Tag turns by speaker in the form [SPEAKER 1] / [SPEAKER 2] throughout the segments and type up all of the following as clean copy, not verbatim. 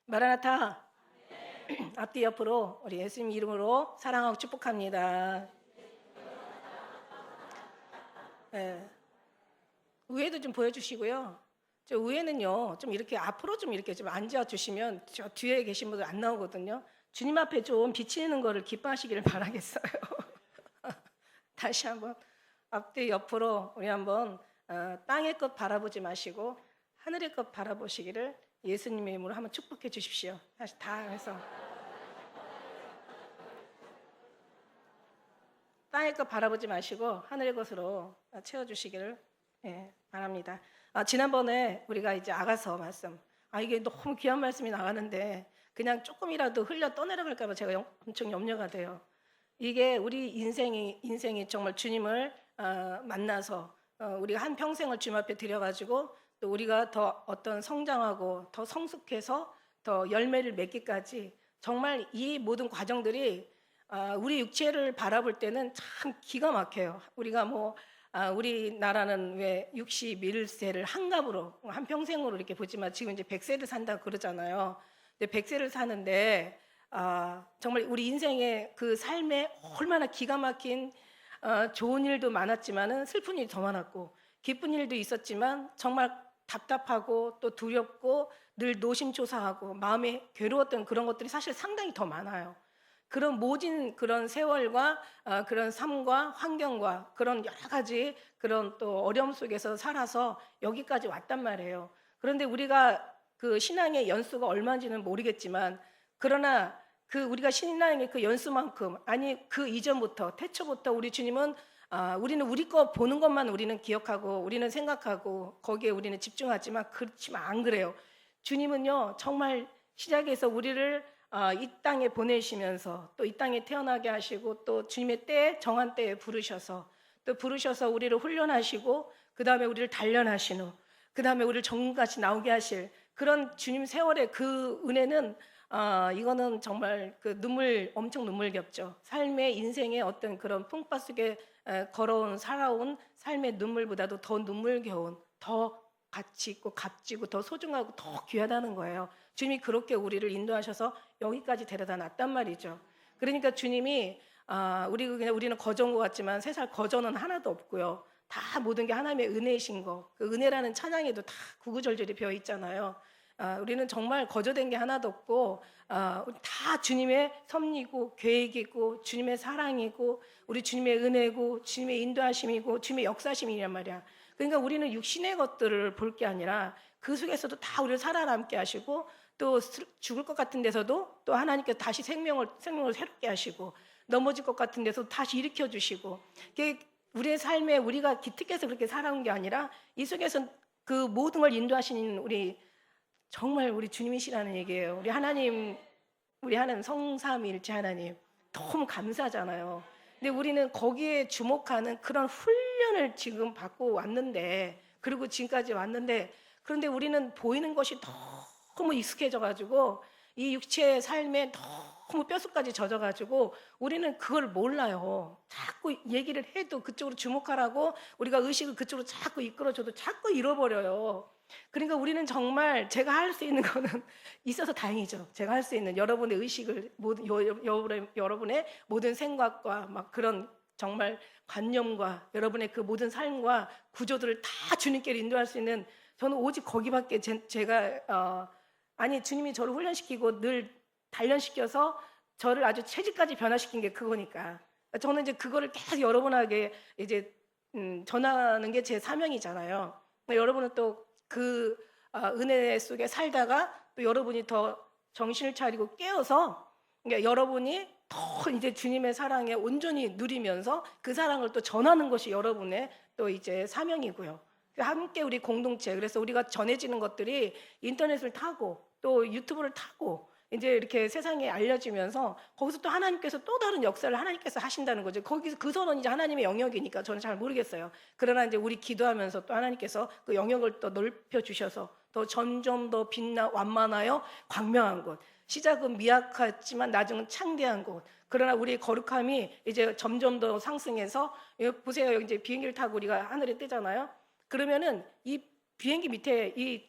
[SPEAKER 1] 마라나타. 앞뒤 옆으로 우리 예수님 이름으로 사랑하고 축복합니다. 네. 우회도 좀 보여주시고요. 저 우회는요, 좀 이렇게 앞으로 좀 이렇게 좀 앉아주시면 저 뒤에 계신 분들 안 나오거든요. 주님 앞에 좀 비치는 거를 기뻐하시기를 바라겠어요. 다시 한번 앞뒤 옆으로 우리 한번 땅의 것 바라보지 마시고 하늘의 것 바라보시기를 예수님의 이름으로 한번 축복해 주십시오. 다시 다 해서 땅의 것 바라보지 마시고 하늘의 것으로 채워주시기를 바랍니다. 지난번에 우리가 이제 아가서 말씀, 이게 너무 귀한 말씀이 나가는데 그냥 조금이라도 흘려 떠내려갈까 봐 제가 엄청 염려가 돼요. 이게 우리 인생이 정말 주님을 만나서 우리가 한 평생을 주님 앞에 드려가지고 또 우리가 더 어떤 성장하고 더 성숙해서 더 열매를 맺기까지 정말 이 모든 과정들이 우리 육체를 바라볼 때는 참 기가 막혀요. 우리가 우리나라는 왜 61세를 한갑으로 한 평생으로 이렇게 보지만 지금 이제 100세를 산다 그러잖아요. 근데 100세를 사는데 정말 우리 인생의 그 삶에 얼마나 기가 막힌 좋은 일도 많았지만은 슬픈 일이 더 많았고 기쁜 일도 있었지만 정말 답답하고 또 두렵고 늘 노심초사하고 마음에 괴로웠던 그런 것들이 사실 상당히 더 많아요. 그런 모진 그런 세월과 그런 삶과 환경과 그런 여러 가지 그런 또 어려움 속에서 살아서 여기까지 왔단 말이에요. 그런데 우리가 그 신앙의 연수가 얼마인지는 모르겠지만 그러나 그 우리가 신앙의 그 연수만큼 아니 그 이전부터 태초부터 우리 주님은 우리는 우리 거 보는 것만 우리는 기억하고 우리는 생각하고 거기에 우리는 집중하지만 그렇지만 안 그래요. 주님은요 정말 시작에서 우리를 이 땅에 보내시면서 또 이 땅에 태어나게 하시고 또 주님의 때에 정한 때에 부르셔서 또 부르셔서 우리를 훈련하시고 그 다음에 우리를 단련하신 후 그 다음에 우리를 전같이 나오게 하실 그런 주님 세월의 그 은혜는 이거는 정말 그 엄청 눈물겹죠. 삶의 인생의 어떤 그런 풍파 속에 걸어온 살아온 삶의 눈물보다도 더 눈물겨운 더 가치 있고 값지고 더 소중하고 더 귀하다는 거예요. 주님이 그렇게 우리를 인도하셔서 여기까지 데려다 놨단 말이죠. 그러니까 주님이 우리는 거저인 것 같지만 세상 거저는 하나도 없고요. 다 모든 게 하나님의 은혜이신 거. 그 은혜라는 찬양에도 다 구구절절히 배어 있잖아요. 우리는 정말 거저된 게 하나도 없고 다 주님의 섭리고 계획이고 주님의 사랑이고 우리 주님의 은혜고 주님의 인도하심이고 주님의 역사심이란 말이야. 그러니까 우리는 육신의 것들을 볼 게 아니라 그 속에서도 다 우리를 살아남게 하시고 또 죽을 것 같은 데서도 또 하나님께서 다시 생명을 새롭게 하시고 넘어질 것 같은 데서 다시 일으켜 주시고 우리의 삶에 우리가 기특해서 그렇게 살아온 게 아니라 이 속에서 그 모든 걸 인도하시는 정말 우리 주님이시라는 얘기예요. 우리 하나님 성삼위일체 하나님 너무 감사하잖아요. 근데 우리는 거기에 주목하는 그런 훈련을 지금 받고 왔는데 그리고 지금까지 왔는데 그런데 우리는 보이는 것이 너무 익숙해져가지고 이 육체의 삶에 너무 뼛속까지 젖어가지고 우리는 그걸 몰라요. 자꾸 얘기를 해도 그쪽으로 주목하라고 우리가 의식을 그쪽으로 자꾸 이끌어줘도 자꾸 잃어버려요. 그러니까 우리는 정말 제가 할 수 있는 거는 있어서 다행이죠. 제가 할 수 있는 여러분의 의식을 여러분의 모든 생각과 막 그런 정말 관념과 여러분의 그 모든 삶과 구조들을 다 주님께 인도할 수 있는 저는 오직 거기밖에 제가 주님이 저를 훈련시키고 늘 단련시켜서 저를 아주 체질까지 변화시킨 게 그거니까 저는 이제 그거를 계속 여러분에게 이제 전하는 게 제 사명이잖아요. 여러분은 또 그 은혜 속에 살다가 또 여러분이 더 정신을 차리고 깨어서 그러니까 여러분이 더 이제 주님의 사랑에 온전히 누리면서 그 사랑을 또 전하는 것이 여러분의 또 이제 사명이고요. 함께 우리 공동체 그래서 우리가 전해지는 것들이 인터넷을 타고 또 유튜브를 타고 이제 이렇게 세상에 알려지면서 거기서 또 하나님께서 또 다른 역사를 하나님께서 하신다는 거죠. 거기서 그 선은 이제 하나님의 영역이니까 저는 잘 모르겠어요. 그러나 이제 우리 기도하면서 또 하나님께서 그 영역을 또 넓혀 주셔서 더 점점 더 빛나 완만하여 광명한 곳. 시작은 미약하지만 나중은 창대한 곳. 그러나 우리의 거룩함이 이제 점점 더 상승해서 보세요. 여기 이제 비행기를 타고 우리가 하늘에 뜨잖아요. 그러면은 이 비행기 밑에 이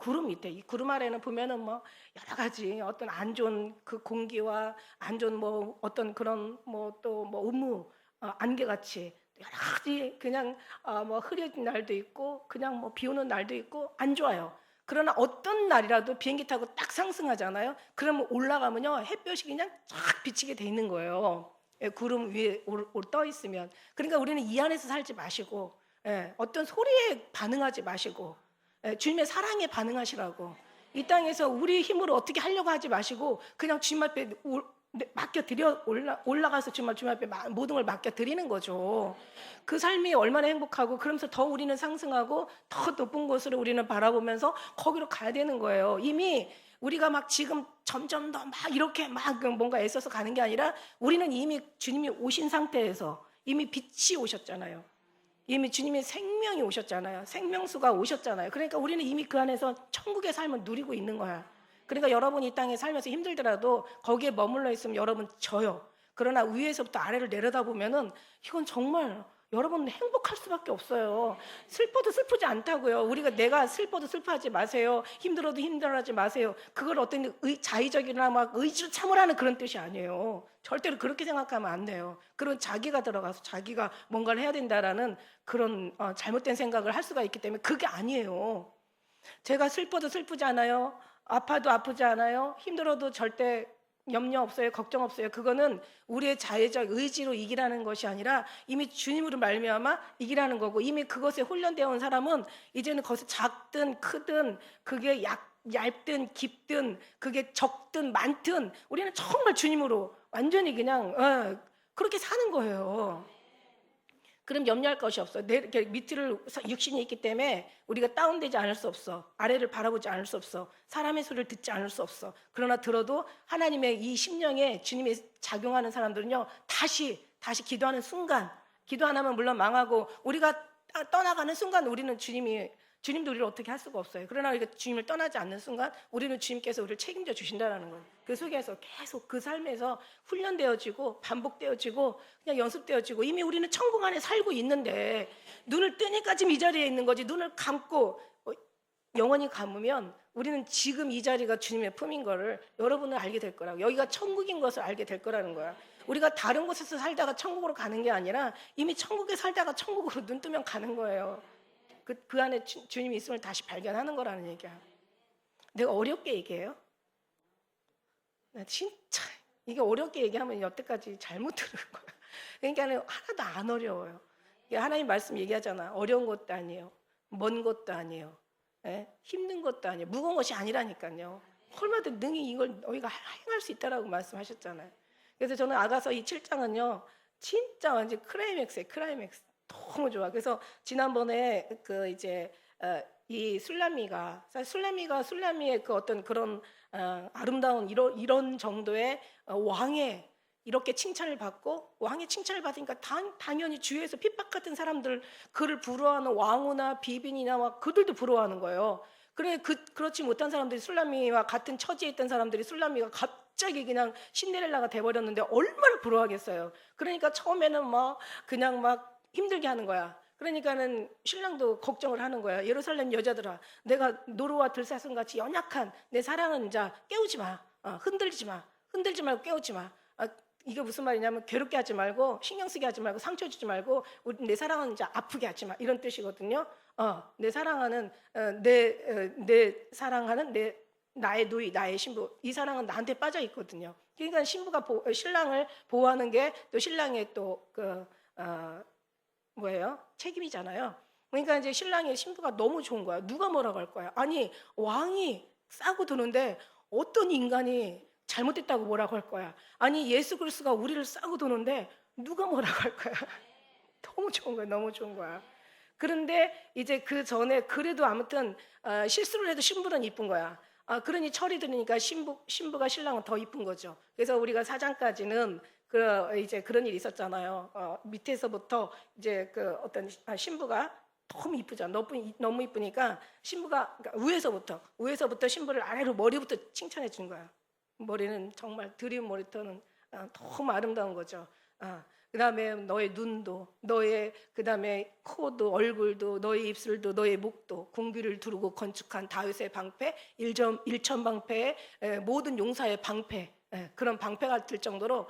[SPEAKER 1] 구름 밑에, 이 구름 아래는 보면은 뭐 여러 가지 어떤 안 좋은 그 공기와 안 좋은 뭐 어떤 그런 뭐 또 뭐 의무 안개같이 여러 가지 그냥 뭐 흐린 날도 있고 그냥 뭐 비 오는 날도 있고 안 좋아요. 그러나 어떤 날이라도 비행기 타고 딱 상승하잖아요. 그러면 올라가면요 햇볕이 그냥 쫙 비치게 돼 있는 거예요. 예, 구름 위에 떠 있으면. 그러니까 우리는 이 안에서 살지 마시고, 예, 어떤 소리에 반응하지 마시고, 예, 주님의 사랑에 반응하시라고. 이 땅에서 우리 힘으로 어떻게 하려고 하지 마시고 그냥 주님 앞에 맡겨드려 올라가서 주님 앞에 모든 걸 맡겨드리는 거죠. 그 삶이 얼마나 행복하고 그러면서 더 우리는 상승하고 더 높은 곳으로 우리는 바라보면서 거기로 가야 되는 거예요. 이미 우리가 막 지금 점점 더 막 이렇게 막 뭔가 애써서 가는 게 아니라 우리는 이미 주님이 오신 상태에서 이미 빛이 오셨잖아요. 이미 주님의 생명이 오셨잖아요. 생명수가 오셨잖아요. 그러니까 우리는 이미 그 안에서 천국의 삶을 누리고 있는 거야. 그러니까 여러분이 이 땅에 살면서 힘들더라도 거기에 머물러 있으면 여러분 져요. 그러나 위에서부터 아래를 내려다보면은 이건 정말 여러분 행복할 수밖에 없어요. 슬퍼도 슬프지 않다고요. 우리가 내가 슬퍼도 슬퍼하지 마세요. 힘들어도 힘들어하지 마세요. 그걸 어떤 자의적이나 막 의지로 참으라는 그런 뜻이 아니에요. 절대로 그렇게 생각하면 안 돼요. 그런 자기가 들어가서 자기가 뭔가를 해야 된다라는 그런 잘못된 생각을 할 수가 있기 때문에 그게 아니에요. 제가 슬퍼도 슬프지 않아요. 아파도 아프지 않아요. 힘들어도 절대 염려 없어요. 걱정 없어요. 그거는 우리의 자의적 의지로 이기라는 것이 아니라 이미 주님으로 말미암아 이기라는 거고, 이미 그것에 훈련되어 온 사람은 이제는 그것이 작든 크든 그게 얇든 깊든 그게 적든 많든 우리는 정말 주님으로 완전히 그냥 그렇게 사는 거예요. 그럼 염려할 것이 없어. 내 밑을 육신이 있기 때문에 우리가 다운되지 않을 수 없어. 아래를 바라보지 않을 수 없어. 사람의 소리를 듣지 않을 수 없어. 그러나 들어도 하나님의 이 심령에 주님이 작용하는 사람들은요, 다시 기도하는 순간, 기도 안 하면 물론 망하고 우리가 떠나가는 순간 우리는 주님도 우리를 어떻게 할 수가 없어요. 그러나 우리가 주님을 떠나지 않는 순간 우리는 주님께서 우리를 책임져 주신다는 거예요. 그 속에서 계속 그 삶에서 훈련되어지고 반복되어지고 그냥 연습되어지고 이미 우리는 천국 안에 살고 있는데 눈을 뜨니까 지금 이 자리에 있는 거지. 눈을 감고 영원히 감으면 우리는 지금 이 자리가 주님의 품인 거를 여러분은 알게 될 거라고. 여기가 천국인 것을 알게 될 거라는 거야. 우리가 다른 곳에서 살다가 천국으로 가는 게 아니라 이미 천국에 살다가 천국으로 눈 뜨면 가는 거예요. 그 안에 주님이 있음을 다시 발견하는 거라는 얘기야. 내가 어렵게 얘기해요? 나 진짜 이게 어렵게 얘기하면 여태까지 잘못 들은 거야. 그러니까 하나도 안 어려워요. 하나님 말씀 얘기하잖아. 어려운 것도 아니에요. 먼 것도 아니에요. 예? 힘든 것도 아니에요. 무거운 것이 아니라니까요. 얼마나 능히 이걸 너희가 행할 수 있다라고 말씀하셨잖아요. 그래서 저는 아가서 이 7장은요. 진짜 완전 클라이맥스예요. 클라이맥스. 너무 좋아. 그래서 지난번에 그 이제 이 술라미의 그 어떤 그런 아름다운 이런 정도의 왕의 이렇게 칭찬을 받고 왕의 칭찬을 받으니까 당연히 주위에서 핍박같은 사람들 그를 부러워하는 왕후나 비빈이나 막 그들도 부러워하는 거예요. 그래 그렇지 못한 사람들이 술라미와 같은 처지에 있던 사람들이 술라미가 갑자기 그냥 신데렐라가 돼버렸는데 얼마나 부러워하겠어요. 그러니까 처음에는 막 그냥 막 힘들게 하는 거야. 그러니까는 신랑도 걱정을 하는 거야. 예루살렘 여자들아, 내가 노루와 들사슴 같이 연약한 내 사랑하는 자 깨우지 마. 흔들지 말고 깨우지 마. 이게 무슨 말이냐면 괴롭게 하지 말고 신경 쓰게 하지 말고 상처 주지 말고 내 사랑하는 자 아프게 하지 마. 이런 뜻이거든요. 내 사랑하는 내 사랑하는 나의 누이, 나의 신부, 이 사랑은 나한테 빠져 있거든요. 그러니까 신부가 신랑을 보호하는 게 또 신랑의 또그 뭐예요? 책임이잖아요. 그러니까 이제 신랑의 신부가 너무 좋은 거야. 누가 뭐라고 할 거야? 아니 왕이 싸고 도는데 어떤 인간이 잘못됐다고 뭐라고 할 거야? 아니 예수 그리스도가 우리를 싸고 도는데 누가 뭐라고 할 거야? 너무 좋은 거야. 너무 좋은 거야. 그런데 이제 그 전에 그래도 아무튼 실수를 해도 신부는 이쁜 거야. 그러니 철이 들으니까 신부가 신랑은 더 이쁜 거죠. 그래서 우리가 4장까지는 이제 그런 일이 있었잖아요. 밑에서부터 이제 그 어떤 신부가 너무 이쁘잖아. 너무 이쁘니까 신부가 그러니까 위에서부터 신부를 아래로 머리부터 칭찬해 준 거야. 머리는 정말 드리운 머리터는 너무 아름다운 거죠. 그다음에 너의 눈도, 너의 그다음에 코도, 얼굴도, 너의 입술도, 너의 목도, 궁귀를 두르고 건축한 다윗의 방패, 일천 방패의 모든 용사의 방패, 그런 방패 같을 정도로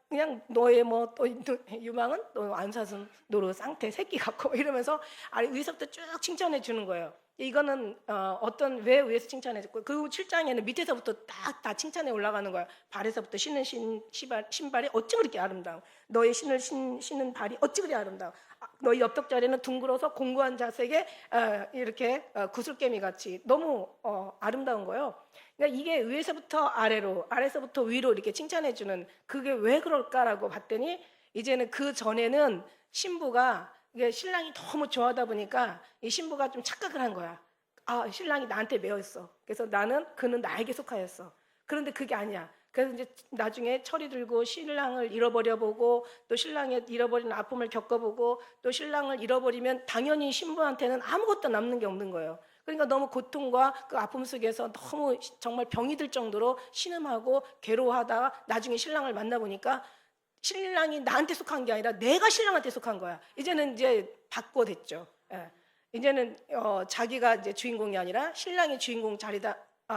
[SPEAKER 1] 그냥 너의 또 유망은 너 안사슴 노루 쌍태 새끼 같고 이러면서 아래 위에서부터 쭉 칭찬해 주는 거예요. 이거는 어떤 왜 위에서 칭찬해 줬고, 그리고 7장에는 밑에서부터 다 칭찬해 올라가는 거야. 발에서부터 신는 신발이 어찌 그렇게 아름다워. 너의 신을 신는 발이 어찌 그리 아름다워. 너희 엽떡자리는 둥그러서 공고한 자세에 이렇게 구슬개미 같이 너무 아름다운 거예요. 그러니까 이게 위에서부터 아래로, 아래서부터 위로 이렇게 칭찬해 주는, 그게 왜 그럴까라고 봤더니, 이제는 그 전에는 신부가, 이게 신랑이 너무 좋아하다 보니까 이 신부가 좀 착각을 한 거야. 신랑이 나한테 매여 있어. 그래서 그는 나에게 속하였어. 그런데 그게 아니야. 그래서 이제 나중에 철이 들고 신랑을 잃어버려 보고, 또 신랑의 잃어버린 아픔을 겪어보고, 또 신랑을 잃어버리면 당연히 신부한테는 아무것도 남는 게 없는 거예요. 그러니까 너무 고통과 그 아픔 속에서 너무 정말 병이 들 정도로 신음하고 괴로워하다가 나중에 신랑을 만나보니까 신랑이 나한테 속한 게 아니라 내가 신랑한테 속한 거야. 이제는 이제 바꿔됐죠. 이제는 자기가 이제 주인공이 아니라 신랑이 주인공 자리다.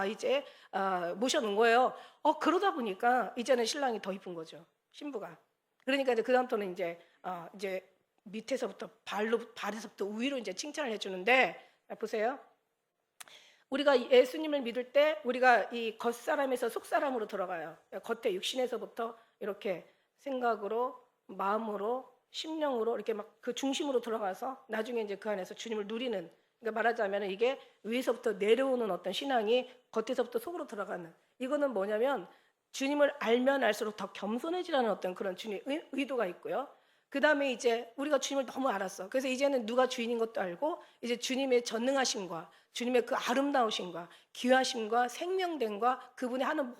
[SPEAKER 1] 이제 모셔놓은 거예요. 그러다 보니까 이제는 신랑이 더 이쁜 거죠, 신부가. 그러니까 이제 그 다음부터는 이제 밑에서부터 발에서부터 위로 이제 칭찬을 해주는데, 보세요. 우리가 예수님을 믿을 때 우리가 이 겉사람에서 속사람으로 들어가요. 겉에 육신에서부터 이렇게 생각으로, 마음으로, 심령으로 이렇게 막 그 중심으로 들어가서 나중에 이제 그 안에서 주님을 누리는, 그러니까 말하자면 이게 위에서부터 내려오는 어떤 신앙이 겉에서부터 속으로 들어가는, 이거는 뭐냐면 주님을 알면 알수록 더 겸손해지라는 어떤 그런 주님의 의도가 있고요. 그 다음에 이제 우리가 주님을 너무 알았어. 그래서 이제는 누가 주인인 것도 알고, 이제 주님의 전능하심과 주님의 그 아름다우심과 귀하심과 생명됨과 그분이 하는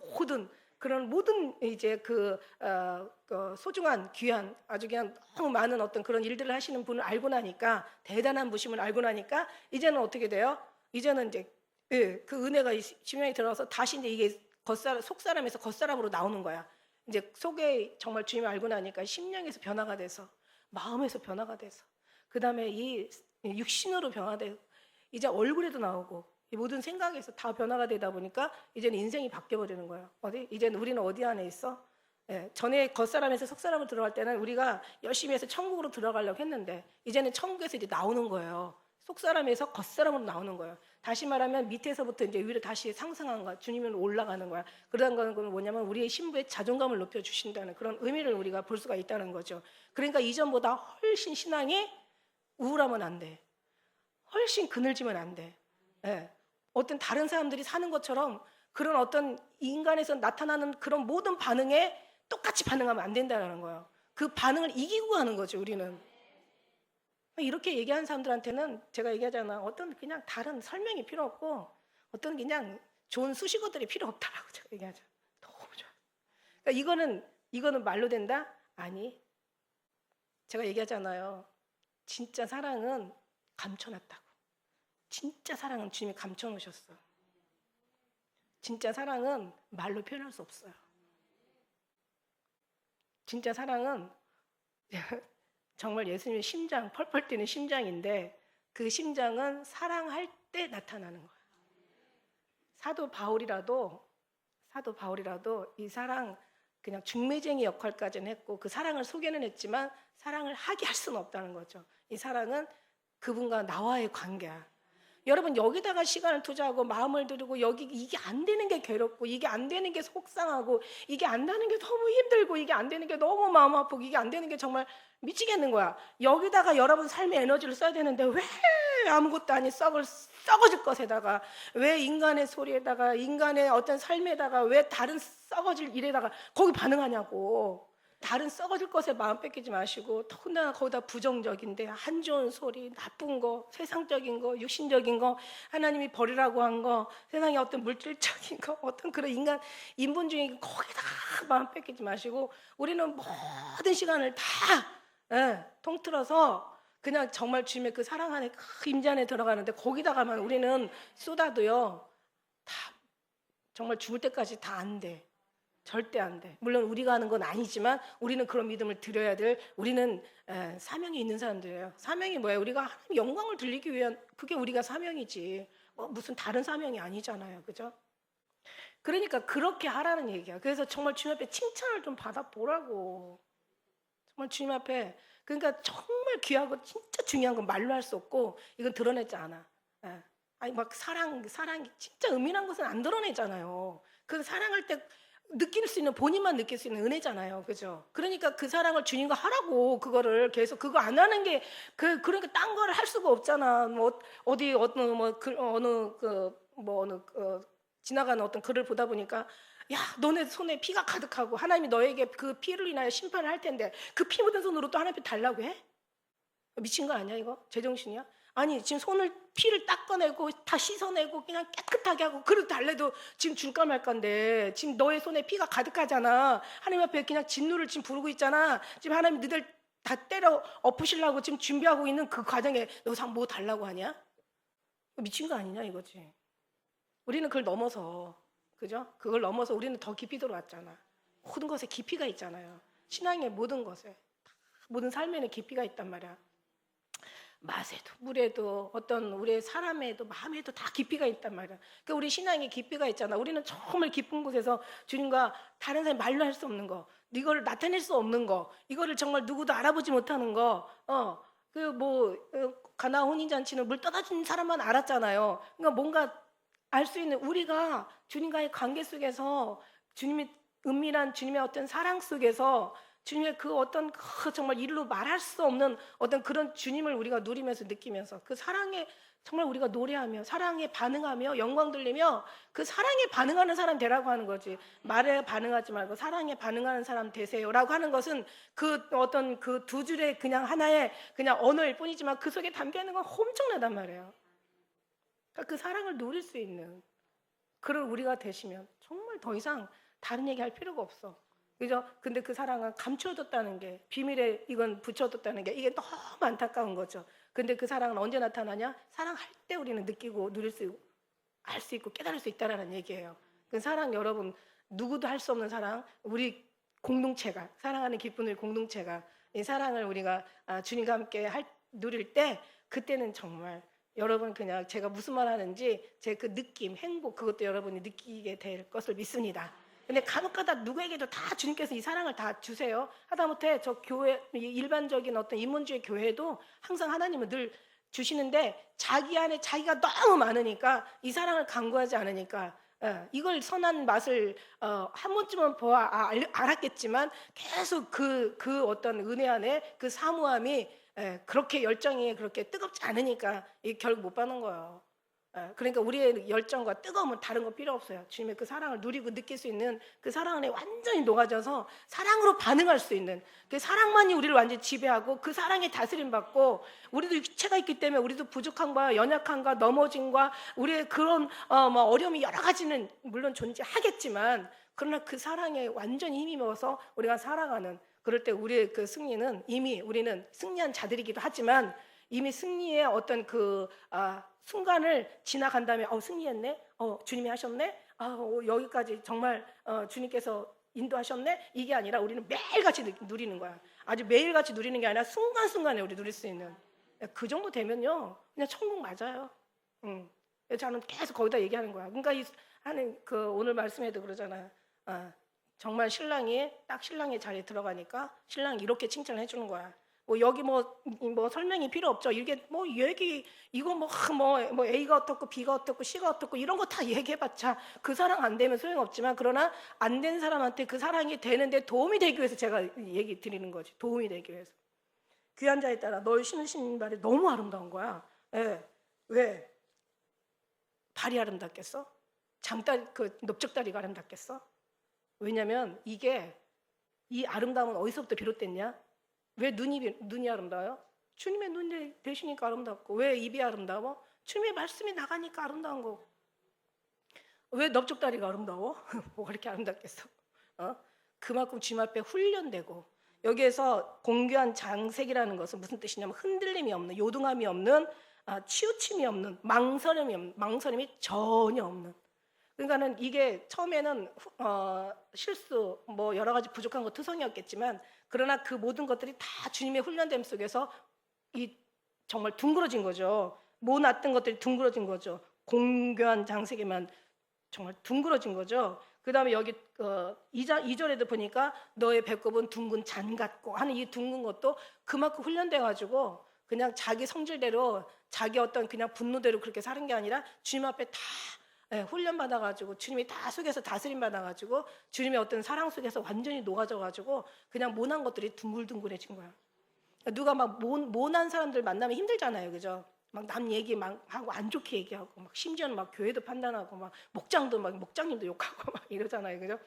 [SPEAKER 1] 모든 이제 그 소중한 귀한 아주 그냥 너무 많은 어떤 그런 일들을 하시는 분을 알고 나니까, 대단한 부심을 알고 나니까 이제는 어떻게 돼요? 이제는 이제 그 은혜가 심령에 들어가서 다시 이제 이게 속사람에서 겉사람으로 나오는 거야. 이제 속에 정말 주님을 알고 나니까 심령에서 변화가 돼서, 마음에서 변화가 돼서, 그 다음에 이 육신으로 변화되고, 이제 얼굴에도 나오고, 이 모든 생각에서 다 변화가 되다 보니까 이제는 인생이 바뀌어버리는 거예요. 이제는 우리는 어디 안에 있어? 전에 겉사람에서 속사람으로 들어갈 때는 우리가 열심히 해서 천국으로 들어가려고 했는데, 이제는 천국에서 이제 나오는 거예요. 속사람에서 겉사람으로 나오는 거예요. 다시 말하면 밑에서부터 이제 위로 다시 상승한 거야. 주님으로 올라가는 거야. 그런 건 뭐냐면 우리의 신부의 자존감을 높여주신다는 그런 의미를 우리가 볼 수가 있다는 거죠. 그러니까 이전보다 훨씬 신앙이 우울하면 안 돼. 훨씬 그늘지면 안 돼. 어떤 다른 사람들이 사는 것처럼 그런 어떤 인간에서 나타나는 그런 모든 반응에 똑같이 반응하면 안 된다는 거예요. 그 반응을 이기고 가는 거죠, 우리는. 이렇게 얘기하는 사람들한테는 제가 얘기하잖아. 어떤 그냥 다른 설명이 필요 없고, 어떤 그냥 좋은 수식어들이 필요 없다라고 제가 얘기하죠. 너무 좋아. 그러니까 이거는 말로 된다? 아니. 제가 얘기하잖아요. 진짜 사랑은 감춰놨다고. 진짜 사랑은 주님이 감춰놓으셨어. 진짜 사랑은 말로 표현할 수 없어요. 진짜 사랑은 정말 예수님의 심장, 펄펄 뛰는 심장인데, 그 심장은 사랑할 때 나타나는 거예요. 사도 바울이라도 이 사랑, 그냥 중매쟁이 역할까지는 했고, 그 사랑을 소개는 했지만 사랑을 하게 할 수는 없다는 거죠. 이 사랑은 그분과 나와의 관계야. 여러분, 여기다가 시간을 투자하고 마음을 들이고 이게 안 되는 게 괴롭고, 이게 안 되는 게 속상하고, 이게 안 되는 게 너무 힘들고, 이게 안 되는 게 너무 마음 아프고, 이게 안 되는 게 정말 미치겠는 거야. 여기다가 여러분 삶의 에너지를 써야 되는데 왜 아무것도 아닌 썩어질 것에다가, 왜 인간의 소리에다가, 인간의 어떤 삶에다가, 왜 다른 썩어질 일에다가 거기 반응하냐고. 다른 썩어질 것에 마음 뺏기지 마시고, 더군다나 거기다 부정적인데 안 좋은 소리, 나쁜 거, 세상적인 거, 육신적인 거, 하나님이 버리라고 한 거, 세상의 어떤 물질적인 거, 어떤 그런 인본 중에 거기다 마음 뺏기지 마시고, 우리는 모든 시간을 다 통틀어서 그냥 정말 주님의 그 사랑 안에, 그 임재 안에 들어가는데, 거기다가만 우리는 쏟아도요, 다 정말 죽을 때까지 다 안 돼. 절대 안 돼. 물론 우리가 하는 건 아니지만 우리는 그런 믿음을 드려야 될 우리는 사명이 있는 사람들이에요. 사명이 뭐예요? 우리가 하나님 영광을 돌리기 위한 그게 우리가 사명이지. 무슨 다른 사명이 아니잖아요. 그죠? 그러니까 그렇게 하라는 얘기야. 그래서 정말 주님 앞에 칭찬을 좀 받아보라고. 정말 주님 앞에 그러니까 정말 귀하고 진짜 중요한 건 말로 할 수 없고 이건 드러내지 않아. 아니 막 사랑 진짜 은밀한 것은 안 드러내잖아요. 그 사랑할 때 느낄 수 있는 본인만 느낄 수 있는 은혜잖아요, 그죠? 그러니까 그 사랑을 주님과 하라고 그거를 계속 그거 안 하는 게 그러니까 딴 거를 할 수가 없잖아. 뭐 어디 어느 지나가는 어떤 글을 보다 보니까 야 너네 손에 피가 가득하고 하나님이 너에게 그 피를 인하여 심판을 할 텐데 그 피 묻은 손으로 또 하나님 달라고 해? 미친 거 아니야 이거? 제정신이야? 아니 지금 손을 피를 닦아내고 다 씻어내고 그냥 깨끗하게 하고 그래도 달래도 지금 줄까 말까인데 지금 너의 손에 피가 가득하잖아. 하나님 앞에 그냥 진노를 지금 부르고 있잖아. 지금 하나님 너희들 다 때려 엎으시려고 지금 준비하고 있는 그 과정에 너상 뭐 달라고 하냐? 미친 거 아니냐 이거지. 우리는 그걸 넘어서 그죠? 그걸 넘어서 우리는 더 깊이 들어왔잖아. 모든 것에 깊이가 있잖아요. 신앙의 모든 것에 모든 삶에는 깊이가 있단 말이야. 맛에도 물에도 어떤 우리의 사람에도 마음에도 다 깊이가 있단 말이야. 그러니까 우리 신앙에 깊이가 있잖아. 우리는 정말 깊은 곳에서 주님과 다른 사람이 말로 할 수 없는 거, 이걸 나타낼 수 없는 거, 이거를 정말 누구도 알아보지 못하는 거, 가나 혼인잔치는 물 떠다준 사람만 알았잖아요. 그러니까 뭔가 알 수 있는 우리가 주님과의 관계 속에서 주님의 은밀한 주님의 어떤 사랑 속에서 주님의 그 어떤 정말 일로 말할 수 없는 어떤 그런 주님을 우리가 누리면서 느끼면서 그 사랑에 정말 우리가 노래하며 사랑에 반응하며 영광 돌리며 그 사랑에 반응하는 사람 되라고 하는 거지. 말에 반응하지 말고 사랑에 반응하는 사람 되세요라고 하는 것은 그 어떤 그 두 줄의 그냥 하나의 그냥 언어일 뿐이지만 그 속에 담겨 있는 건 엄청나단 말이에요. 그러니까 그 사랑을 누릴 수 있는 그런 우리가 되시면 정말 더 이상 다른 얘기할 필요가 없어. 그죠? 근데 그 사랑은 감춰뒀다는 게 비밀에 이건 붙여뒀다는 게 이게 너무 안타까운 거죠. 근데 그 사랑은 언제 나타나냐? 사랑할 때 우리는 느끼고 누릴 수 있고 알 수 있고 깨달을 수 있다라는 얘기예요. 그 사랑 여러분 누구도 할 수 없는 사랑 우리 공동체가 사랑하는 기쁨의 공동체가 이 사랑을 우리가 주님과 함께 누릴 때 그때는 정말 여러분 그냥 제가 무슨 말 하는지 제 그 느낌, 행복 그것도 여러분이 느끼게 될 것을 믿습니다. 근데 간혹가다 누구에게도 다 주님께서 이 사랑을 다 주세요. 하다못해 저 교회 일반적인 어떤 인문주의 교회도 항상 하나님은 늘 주시는데 자기 안에 자기가 너무 많으니까 이 사랑을 강구하지 않으니까 이걸 선한 맛을 한 번쯤은 알았겠지만 계속 그 어떤 은혜 안에 그 사모함이 그렇게 열정이 그렇게 뜨겁지 않으니까 결국 못 받는 거예요. 그러니까 우리의 열정과 뜨거움은 다른 거 필요 없어요. 주님의 그 사랑을 누리고 느낄 수 있는 그 사랑 안에 완전히 녹아져서 사랑으로 반응할 수 있는 그 사랑만이 우리를 완전히 지배하고 그 사랑에 다스림 받고 우리도 육체가 있기 때문에 우리도 부족함과 연약함과 넘어짐과 우리의 그런 어려움이 여러 가지는 물론 존재하겠지만 그러나 그 사랑에 완전히 힘입어서 우리가 살아가는 그럴 때 우리의 그 승리는 이미 우리는 승리한 자들이기도 하지만 이미 승리의 어떤 그 순간을 지나간 다음에 승리했네, 주님이 하셨네, 여기까지 정말 주님께서 인도하셨네 이게 아니라 우리는 매일같이 누리는 거야. 아주 매일같이 누리는 게 아니라 순간순간에 우리 누릴 수 있는 그 정도 되면요 그냥 천국 맞아요. 저는 계속 거기다 얘기하는 거야. 그러니까 하는 그 오늘 말씀에도 그러잖아요. 정말 신랑이 딱 신랑의 자리에 들어가니까 신랑이 이렇게 칭찬을 해주는 거야. 여기 뭐 설명이 필요 없죠. 이게 얘기 이거 뭐 A가 어떻고 B가 어떻고 C가 어떻고 이런 거 다 얘기해봤자 그 사랑 안 되면 소용없지만 그러나 안 된 사람한테 그 사랑이 되는데 도움이 되기 위해서 제가 얘기 드리는 거지. 도움이 되기 위해서. 귀한 자에 따라 널 신으신 신발이 너무 아름다운 거야. 왜? 발이 아름답겠어? 그 넓적다리가 아름답겠어? 왜냐면 이게 이 아름다움은 어디서부터 비롯됐냐? 왜 눈이 아름다워요? 주님의 눈이 되시니까 아름답고. 왜 입이 아름다워? 주님의 말씀이 나가니까 아름다운 거고. 왜 넓적다리가 아름다워? 뭐가 그렇게 아름답겠어? 그만큼 주님 앞에 훈련되고 여기에서 공교한 장색이라는 것은 무슨 뜻이냐면 흔들림이 없는, 요동함이 없는, 치우침이 없는, 망설임이 전혀 없는 그러니까는 이게 처음에는 실수, 뭐 여러 가지 부족한 것 투성이었겠지만, 그러나 그 모든 것들이 다 주님의 훈련됨 속에서 이 정말 둥그러진 거죠. 못 놨던 것들이 둥그러진 거죠. 공교한 장세기만 정말 둥그러진 거죠. 그 다음에 여기 2절에도 보니까 너의 배꼽은 둥근 잔 같고 하는 이 둥근 것도 그만큼 훈련돼 가지고 그냥 자기 성질대로 자기 어떤 그냥 분노대로 그렇게 사는 게 아니라 주님 앞에 다 훈련 받아가지고 주님이 다 속에서 다스림 받아가지고 주님의 어떤 사랑 속에서 완전히 녹아져가지고 그냥 모난 것들이 둥글둥글해진 거야. 누가 막 모난 사람들 만나면 힘들잖아요, 그죠? 막 남 얘기 막 하고 안 좋게 얘기하고 막 심지어는 막 교회도 판단하고 막 목장님도 욕하고 막 이러잖아요, 그죠?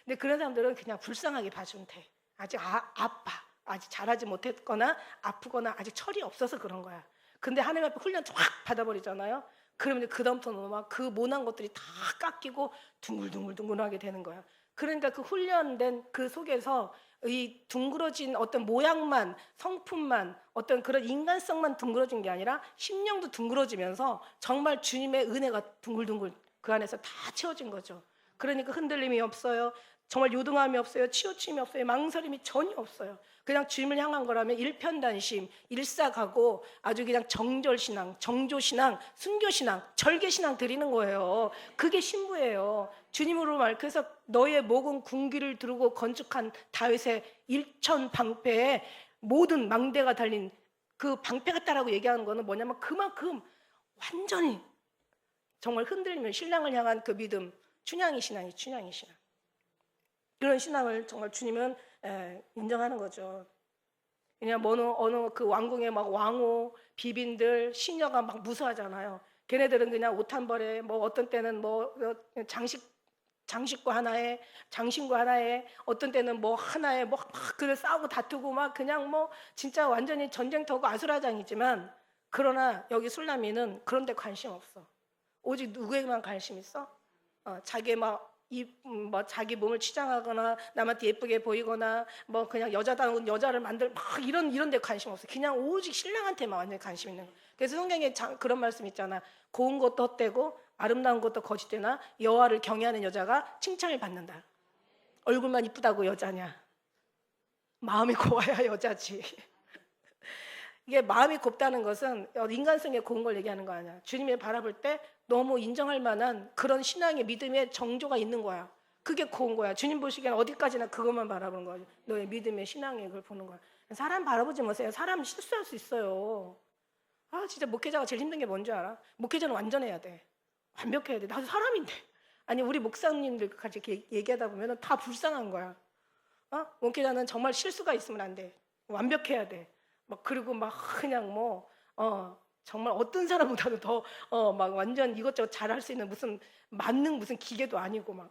[SPEAKER 1] 근데 그런 사람들은 그냥 불쌍하게 봐주면 돼. 아직 아파, 아직 잘하지 못했거나 아프거나 아직 철이 없어서 그런 거야. 근데 하나님 앞에 훈련 확 받아버리잖아요. 그러면 그 다음부터는 막 그 모난 것들이 다 깎이고 둥글둥글둥글하게 되는 거야. 그러니까 그 훈련된 그 속에서 이 둥그러진 어떤 모양만, 성품만, 어떤 그런 인간성만 둥그러진 게 아니라 심령도 둥그러지면서 정말 주님의 은혜가 둥글둥글 그 안에서 다 채워진 거죠. 그러니까 흔들림이 없어요. 정말 요동함이 없어요. 치우침이 없어요. 망설임이 전혀 없어요. 그냥 주님을 향한 거라면 일편단심, 일사가고 아주 그냥 정절신앙, 정조신앙, 순교신앙, 절개신앙 드리는 거예요. 그게 신부예요. 주님으로 말 그래서 너의 목은 궁기를 두르고 건축한 다윗의 일천방패에 모든 망대가 달린 그 방패 같다라고 얘기하는 거는 뭐냐면 그만큼 완전히 정말 흔들리면 신랑을 향한 그 믿음, 춘향이 신앙이 춘향이 신앙. 그런 신앙을 정말 주님은 인정하는 거죠. 그냥 어느 그 왕궁에 막 왕후, 비빈들, 시녀가 막 무수하잖아요. 걔네들은 그냥 옷 한 벌에 뭐 어떤 때는 뭐 장식구 하나에 장신구 하나에 어떤 때는 뭐 하나에 뭐 막 그래 싸우고 다투고 막 그냥 뭐 진짜 완전히 전쟁터고 아수라장이지만 그러나 여기 술라미는 그런 데 관심 없어. 오직 누구에게만 관심 있어? 자기 뭐 자기 몸을 치장하거나 남한테 예쁘게 보이거나 뭐 그냥 여자다운 여자를 막 이런 데 관심 없어. 그냥 오직 신랑한테만 완전히 관심 있는 거. 그래서 성경에 그런 말씀 있잖아. 고운 것도 헛되고 아름다운 것도 거짓되나 여호와를 경외하는 여자가 칭찬을 받는다. 얼굴만 이쁘다고 여자냐? 마음이 고와야 여자지. 이게 마음이 곱다는 것은 인간성에 고운 걸 얘기하는 거 아니야. 주님을 바라볼 때 너무 인정할 만한 그런 신앙의 믿음의 정조가 있는 거야. 그게 고운 거야. 주님 보시기에는 어디까지나 그것만 바라보는 거야. 너의 믿음의 신앙의 그걸 보는 거야. 사람 바라보지 마세요. 사람 실수할 수 있어요. 진짜 목회자가 제일 힘든 게 뭔지 알아? 목회자는 완전해야 돼. 완벽해야 돼. 나도 사람인데. 아니 우리 목사님들 같이 이렇게 얘기하다 보면 다 불쌍한 거야. 목회자는 정말 실수가 있으면 안 돼. 완벽해야 돼. 그리고 막 그냥 정말 어떤 사람보다도 더 막 완전 이것저것 잘할 수 있는 무슨 만능 무슨 기계도 아니고 막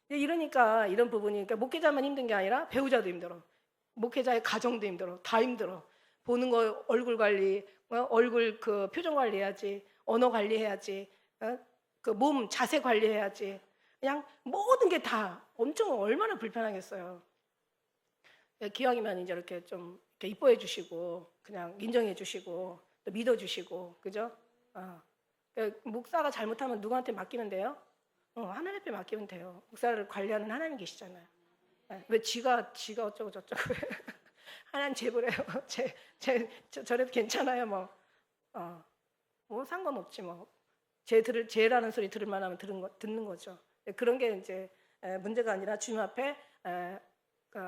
[SPEAKER 1] 이러니까 이런 부분이 그러니까 목회자만 힘든 게 아니라 배우자도 힘들어. 목회자의 가정도 힘들어. 다 힘들어. 보는 거 얼굴 관리, 얼굴 그 표정 관리해야지, 언어 관리해야지, 그 몸 자세 관리해야지. 그냥 모든 게 다 엄청 얼마나 불편하겠어요. 기왕이면 이제 이렇게 좀 이렇게 이뻐해 주시고 그냥 인정해 주시고 또 믿어 주시고 그죠? 목사가 잘못하면 누구한테 맡기면 돼요? 하나님 앞에 맡기면 돼요. 목사를 관리하는 하나님 계시잖아요. 왜 지가 어쩌고 저쩌고 하나님 제보래요. 저래도 괜찮아요. 뭐 상관없지 뭐. 쟤라는 소리 들을 만하면 듣는 거죠. 그런 게 이제 문제가 아니라 주님 앞에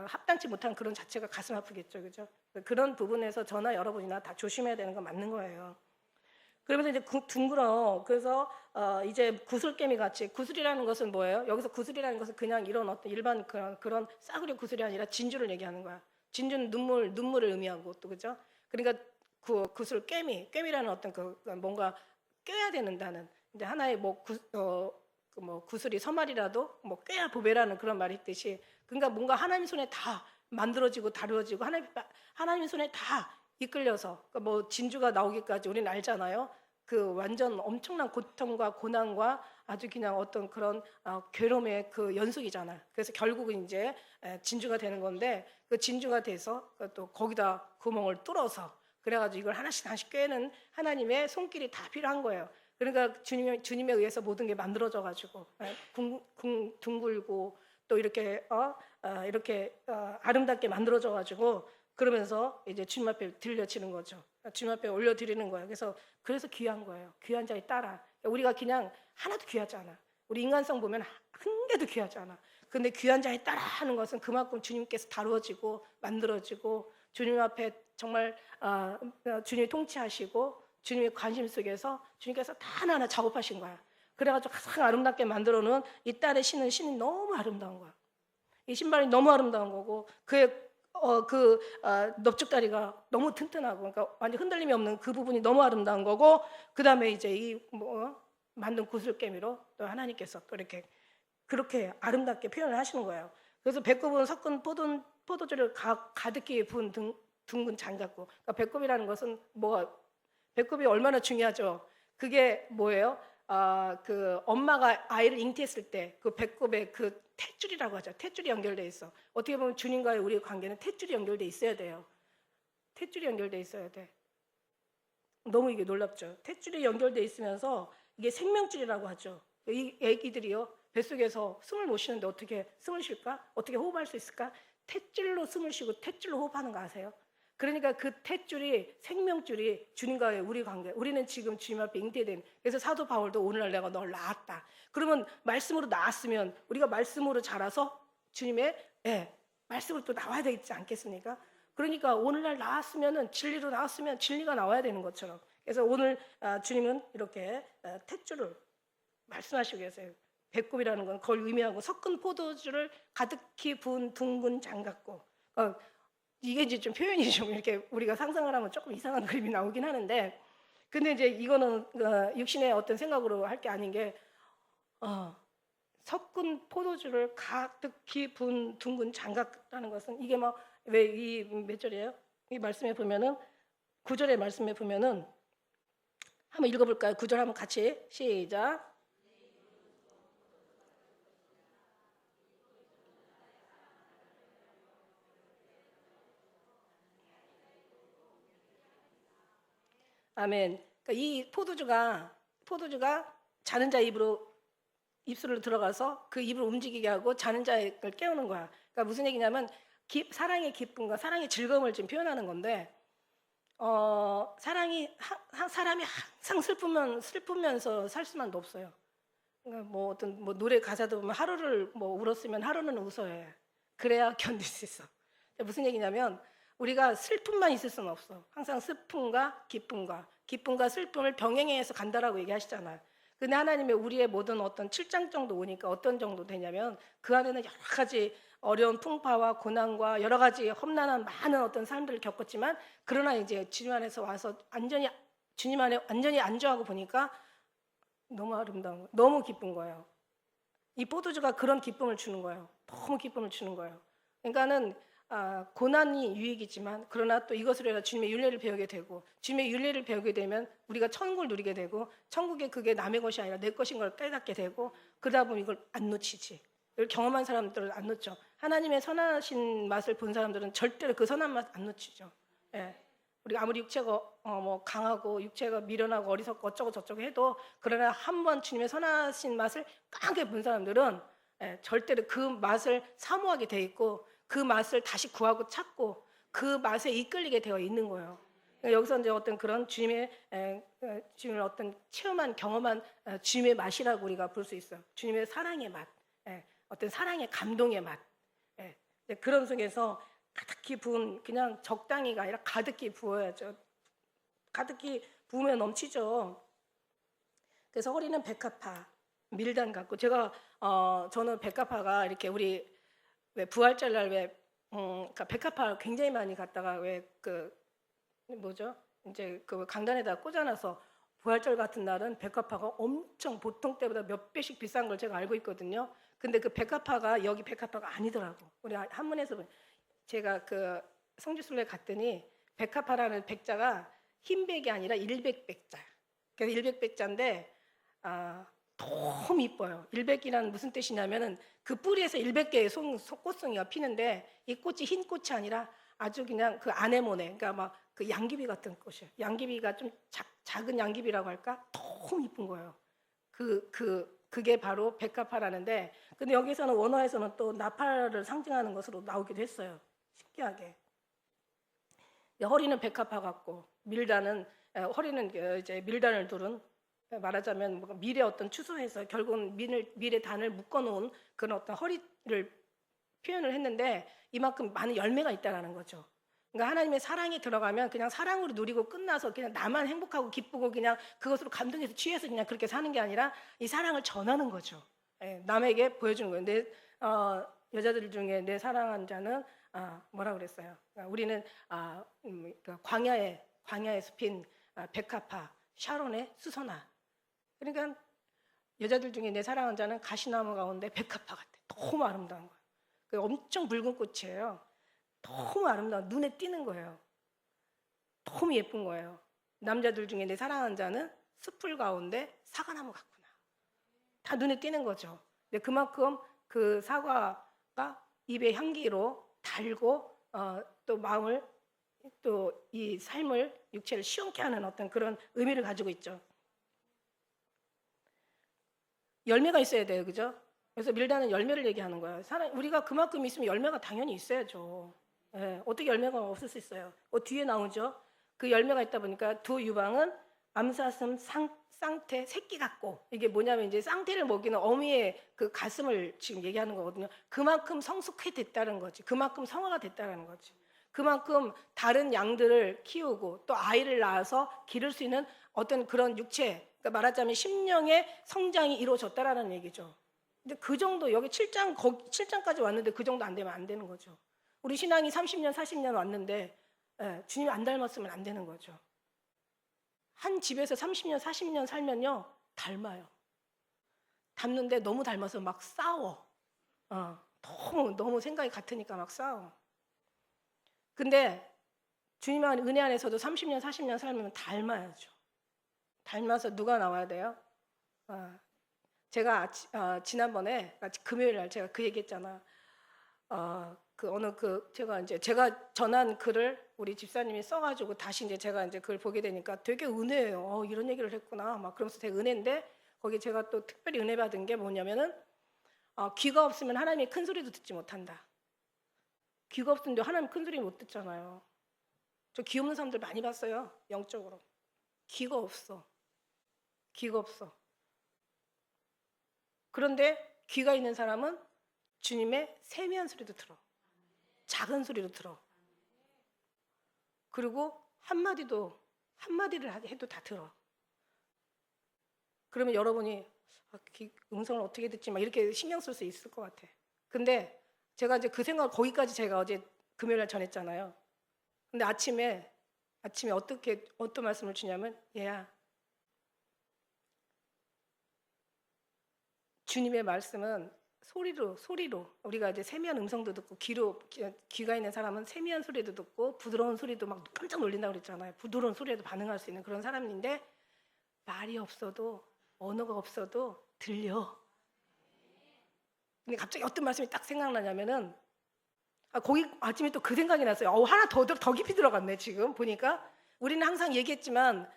[SPEAKER 1] 합당치 못한 그런 자체가 가슴 아프겠죠, 그죠? 그런 부분에서 저나 여러분이나 다 조심해야 되는 건 맞는 거예요. 그러면서 이제 둥그러. 그래서 이제 구슬개미 같이 구슬이라는 것은 뭐예요? 여기서 구슬이라는 것은 그냥 이런 어떤 일반 그런 싸구려 구슬이 아니라 진주를 얘기하는 거야. 진주는 눈물을 의미하고 또 그죠? 그러니까 그 구슬 깨미라는 어떤 뭔가 껴야 된다는 이제 하나의 구슬이 서말이라도 껴야 보배라는 그런 말이 있듯이 그러니까 뭔가 하나님 손에 다 만들어지고 다루어지고 하나님 손에 다 이끌려서 그러니까 진주가 나오기까지 우리는 알잖아요. 그 완전 엄청난 고통과 고난과 아주 그냥 어떤 그런 괴로움의 그 연속이잖아요. 그래서 결국은 이제 진주가 되는 건데 그 진주가 돼서 또 거기다 구멍을 뚫어서 그래가지고 이걸 하나씩 꿰는 하나님의 손길이 다 필요한 거예요. 그러니까 주님에 의해서 모든 게 만들어져 가지고 둥글고 또 이렇게 이렇게 아름답게 만들어져 가지고 그러면서 이제 주님 앞에 들려지는 거죠. 주님 앞에 올려드리는 거예요. 그래서 귀한 거예요. 귀한 자에 따라. 우리가 그냥 하나도 귀하지 않아. 우리 인간성 보면 한 개도 귀하지 않아. 근데 귀한 자에 따라 하는 것은 그만큼 주님께서 다루어지고 만들어지고 주님 앞에 정말 주님이 통치하시고 주님의 관심 속에서 주님께서 다 하나하나 작업하신 거야. 그래가지고 가장 아름답게 만들어놓은 이 딸의 신이 너무 아름다운 거야. 이 신발이 너무 아름다운 거고 그의 넙죽다리가 너무 튼튼하고 그러니까 완전 흔들림이 없는 그 부분이 너무 아름다운 거고 그 다음에 이제 만든 구슬개미로 또 하나님께서 또 이렇게 그렇게 아름답게 표현을 하시는 거예요. 그래서 배꼽은 섞은 포도주를 가득히 부은 둥근 장갑고 그러니까 배꼽이라는 것은 배꼽이 얼마나 중요하죠. 그게 뭐예요? 그 엄마가 아이를 잉태했을 때 그 배꼽에 그 탯줄이라고 하죠. 탯줄이 연결돼 있어. 어떻게 보면 주님과의 우리의 관계는 탯줄이 연결돼 있어야 돼요. 탯줄이 연결돼 있어야 돼. 너무 이게 놀랍죠. 탯줄이 연결돼 있으면서 이게 생명줄이라고 하죠. 이 애기들이요 뱃속에서 숨을 못 쉬는데 어떻게 숨을 쉴까? 어떻게 호흡할 수 있을까? 탯줄로 숨을 쉬고 탯줄로 호흡하는 거 아세요? 그러니까 그 탯줄이 생명줄이 주님과의 우리 관계. 우리는 지금 주님 앞에 잉태된. 그래서 사도 바울도 오늘날 내가 널 낳았다. 그러면 말씀으로 낳았으면 우리가 말씀으로 자라서 주님의 말씀으로 또 나와야 되지 않겠습니까? 그러니까 오늘날 낳았으면은 진리로 낳았으면 진리가 나와야 되는 것처럼. 그래서 오늘 주님은 이렇게 탯줄을 말씀하시고 계세요. 배꼽이라는 건 그걸 의미하고 섞은 포도주를 가득히 부은 둥근 장갑고 이게 이제 좀 표현이 좀 이렇게 우리가 상상을 하면 조금 이상한 그림이 나오긴 하는데 근데 이제 이거는 육신의 어떤 생각으로 할 게 아닌 게 섞은 포도주를 가득히 부은 둥근 장갑이라는 것은 이게 막 왜 이 몇 절이에요? 이 말씀에 보면은 9절의 말씀에 보면은 한번 읽어볼까요? 9절 한번 같이 시작. 아멘. 그러니까 이 포도주가 자는 자 입술로 들어가서 그 입을 움직이게 하고 자는 자를 깨우는 거야. 그러니까 무슨 얘기냐면 사랑의 기쁨과 사랑의 즐거움을 지금 표현하는 건데 사람이 항상 슬프면서 살 수만도 없어요. 그러니까 어떤 노래 가사도 보면 하루를 울었으면 하루는 웃어야 해. 그래야 견딜 수 있어. 무슨 얘기냐면 우리가 슬픔만 있을 수는 없어. 항상 기쁨과 슬픔을 병행해서 간다라고 얘기하시잖아요. 근데 하나님의 우리의 모든 어떤 7장 정도 오니까 어떤 정도 되냐면 그 안에는 여러 가지 어려운 풍파와 고난과 여러 가지 험난한 많은 어떤 삶들을 겪었지만 그러나 이제 주님 안에서 와서 주님 안에 완전히 안주하고 보니까 너무 아름다운 거예요. 너무 기쁜 거예요. 이 포도주가 그런 기쁨을 주는 거예요. 너무 기쁨을 주는 거예요. 그러니까는 고난이 유익이지만 그러나 또 이것으로 해서 주님의 윤례를 배우게 되고 주님의 윤례를 배우게 되면 우리가 천국을 누리게 되고 천국에 그게 남의 것이 아니라 내 것인 걸 깨닫게 되고 그러다 보면 이걸 안 놓치지. 이걸 경험한 사람들은 안 놓죠. 하나님의 선하신 맛을 본 사람들은 절대로 그 선한 맛 안 놓치죠. 예. 우리가 아무리 육체가 강하고 육체가 미련하고 어리석고 어쩌고 저쩌고 해도 그러나 한번 주님의 선하신 맛을 강하게 본 사람들은 절대로 그 맛을 사모하게 돼 있고 그 맛을 다시 구하고 찾고 그 맛에 이끌리게 되어 있는 거예요. 여기서 이제 어떤 그런 주님을 어떤 체험한 경험한 주님의 맛이라고 우리가 볼 수 있어요. 주님의 사랑의 맛, 어떤 사랑의 감동의 맛. 그런 속에서 가득히 부은 그냥 적당히가 아니라 가득히 부어야죠. 가득히 부으면 넘치죠. 그래서 허리는 백합화, 밀단 같고 저는 백합화가 이렇게 우리 왜 부활절날 그러니까 백합화 굉장히 많이 갖다가 이제 그 강단에다 꽂아놔서 부활절 같은 날은 백합화가 엄청 보통 때보다 몇 배씩 비싼 걸 제가 알고 있거든요. 근데 그 백합화가 여기 백합화가 아니더라고. 우리 한문에서 제가 그 성지순례 갔더니 백합화라는 백자가 흰백이 아니라 일백백자야. 그래서 일백백자인데 너무 이뻐요. 일백이란 무슨 뜻이냐면은 그 뿌리에서 100개의 꽃송이가 피는데 이 꽃이 흰 꽃이 아니라 아주 그냥 그 아네모네, 그러니까 막 그 양귀비 같은 꽃이에요. 양귀비가 좀 작은 양귀비라고 할까? 너무 이쁜 거예요. 그게 바로 백합화라는데, 근데 여기서는 원어에서는 또 나팔을 상징하는 것으로 나오기도 했어요. 신기하게. 허리는 백합화 같고 밀단은 허리는 이제 밀단을 두른, 말하자면 밀의 어떤 추수해서 결국은 밀의 단을 묶어놓은 그런 어떤 허리를 표현을 했는데 이만큼 많은 열매가 있다라는 거죠. 그러니까 하나님의 사랑이 들어가면 그냥 사랑으로 누리고 끝나서 그냥 나만 행복하고 기쁘고 그냥 그것으로 감동해서 취해서 그냥 그렇게 사는 게 아니라 이 사랑을 전하는 거죠. 남에게 보여주는 거예요. 여자들 중에 내 사랑한 자는 뭐라 그랬어요? 우리는 그러니까 광야에 숲인 백합화, 샤론의 수선화. 그러니까 여자들 중에 내 사랑한 자는 가시나무 가운데 백합화 같아. 너무 아름다운 거예요. 엄청 붉은 꽃이에요. 너무 아름다워. 눈에 띄는 거예요. 너무 예쁜 거예요. 남자들 중에 내 사랑하는 자는 숲풀 가운데 사과나무 같구나. 다 눈에 띄는 거죠. 근데 그만큼 그 사과가 입의 향기로 달고 또 마음을 또 이 삶을 육체를 시원케 하는 어떤 그런 의미를 가지고 있죠. 열매가 있어야 돼요, 그죠? 그래서 밀다는 열매를 얘기하는 거예요. 우리가 그만큼 있으면 열매가 당연히 있어야죠. 어떻게 열매가 없을 수 있어요? 뒤에 나오죠. 그 열매가 있다 보니까 두 유방은 암사슴 쌍태 새끼 같고, 이게 뭐냐면 이제 쌍태를 먹이는 어미의 그 가슴을 지금 얘기하는 거거든요. 그만큼 성숙해 됐다는 거지. 그만큼 성화가 됐다는 거지. 그만큼 다른 양들을 키우고 또 아이를 낳아서 기를 수 있는 어떤 그런 육체, 그러니까 말하자면 심령의 성장이 이루어졌다라는 얘기죠. 근데 그 정도, 여기 7장까지 왔는데 그 정도 안 되면 안 되는 거죠. 우리 신앙이 30년, 40년 왔는데 주님 안 닮았으면 안 되는 거죠. 한 집에서 30년, 40년 살면요, 닮아요. 닮는데 너무 닮아서 막 싸워. 너무 생각이 같으니까 막 싸워. 근데 주님 안 은혜 안에서도 30년, 40년 살면 닮아야죠. 닮아서 누가 나와야 돼요? 제가 지난번에 금요일 날 제가 그 얘기했잖아. 제가 전한 글을 우리 집사님이 써가지고 다시 이제 제가 이제 그걸 보게 되니까 되게 은혜예요. 이런 얘기를 했구나. 막 그러면서 되게 은혜인데 거기 제가 또 특별히 은혜 받은 게 뭐냐면은 귀가 없으면 하나님의 큰 소리도 듣지 못한다. 귀가 없는데 하나님 큰 소리 못 듣잖아요. 저 귀 없는 사람들 많이 봤어요. 영적으로. 귀가 없어. 귀가 없어. 그런데 귀가 있는 사람은 주님의 세미한 소리도 들어. 작은 소리도 들어. 그리고 한마디를 해도 다 들어. 그러면 여러분이 음성을 어떻게 듣지? 막 이렇게 신경 쓸 수 있을 것 같아. 근데 제가 이제 그 생각을 거기까지 제가 어제 금요일날 전했잖아요. 근데 아침에 어떤 말씀을 주냐면, 얘야, 주님의 말씀은 소리로 우리가 이제 세미한 음성도 듣고 귀가 있는 사람은 세미한 소리도 듣고 부드러운 소리도 막 깜짝 놀린다고 그랬잖아요. 부드러운 소리에도 반응할 수 있는 그런 사람인데 말이 없어도 언어가 없어도 들려. 근데 갑자기 어떤 말씀이 딱 생각나냐면은 거기 아침에 또 그 생각이 났어요. 하나 더 깊이 들어갔네. 지금 보니까 우리는 항상 얘기했지만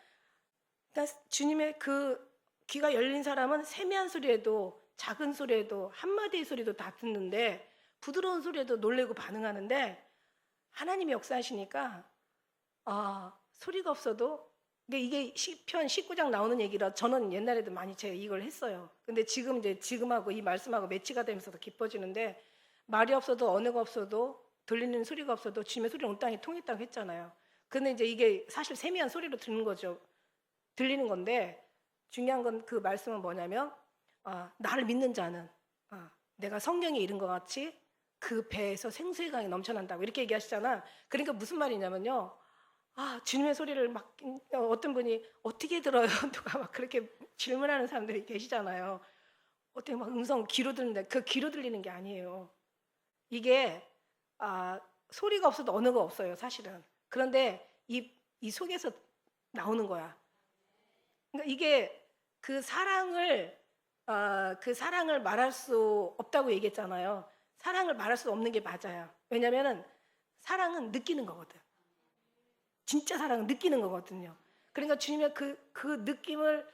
[SPEAKER 1] 그러니까 주님의 그 귀가 열린 사람은 세미한 소리에도 작은 소리에도 한마디의 소리도 다 듣는데 부드러운 소리에도 놀래고 반응하는데 하나님이 역사하시니까 소리가 없어도 이게 시편 19장 나오는 얘기라 저는 옛날에도 많이 제가 이걸 했어요. 근데 지금하고 이 말씀하고 매치가 되면서 더 깊어지는데 말이 없어도 언어가 없어도 들리는 소리가 없어도 주님의 소리는 온 땅에 통했다고 했잖아요. 근데 이제 이게 사실 세미한 소리로 듣는 거죠. 들리는 건데 중요한 건 그 말씀은 뭐냐면 나를 믿는 자는 내가 성경에 이른 것 같이 그 배에서 생수의 강이 넘쳐난다고 이렇게 얘기하시잖아. 그러니까 무슨 말이냐면요. 주님의 소리를 막 어떤 분이 어떻게 들어요? 누가 막 그렇게 질문하는 사람들이 계시잖아요. 어떻게 막 음성 귀로 듣는데 그 귀로 들리는 게 아니에요. 이게 소리가 없어도 언어가 없어요, 사실은. 그런데 이 속에서 나오는 거야. 그러니까 이게 그 사랑을 말할 수 없다고 얘기했잖아요. 사랑을 말할 수 없는 게 맞아요. 왜냐면은 사랑은 느끼는 거거든. 진짜 사랑은 느끼는 거거든요. 그러니까 주님의 그 느낌을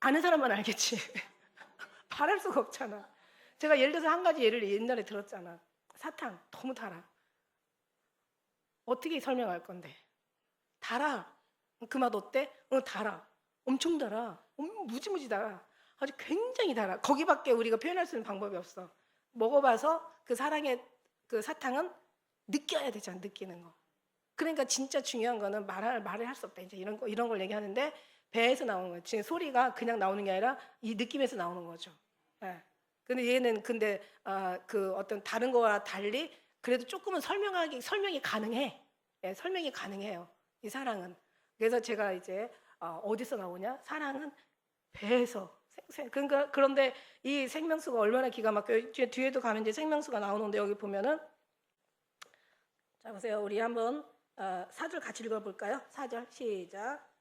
[SPEAKER 1] 아는 사람만 알겠지. 말할 수가 없잖아. 제가 예를 들어서 한 가지 예를 옛날에 들었잖아. 사탕 너무 달아. 어떻게 설명할 건데? 달아. 그 맛 어때? 달아. 엄청 달아. 무지무지 달아. 아주 굉장히 달아. 거기밖에 우리가 표현할 수 있는 방법이 없어. 먹어봐서 그 사랑의 그 사탕은 느껴야 되잖아. 느끼는 거. 그러니까 진짜 중요한 거는 말을 할 수 없다. 이제 이런 걸 얘기하는데 배에서 나오는 거예요. 지금 소리가 그냥 나오는 게 아니라 이 느낌에서 나오는 거죠. 예. 근데 얘는 그 어떤 다른 거와 달리 그래도 조금은 설명이 가능해. 예, 설명이 가능해요. 이 사랑은. 그래서 제가 이제 어디서 나오냐? 사랑은 배에서. 그러니까 그런데 이 생명수가 얼마나 기가 막혀요. 뒤에도 가면 이제 생명수가 나오는데 여기 보면은 자 보세요. 우리 한번 4절 같이 읽어볼까요? 4절 시작.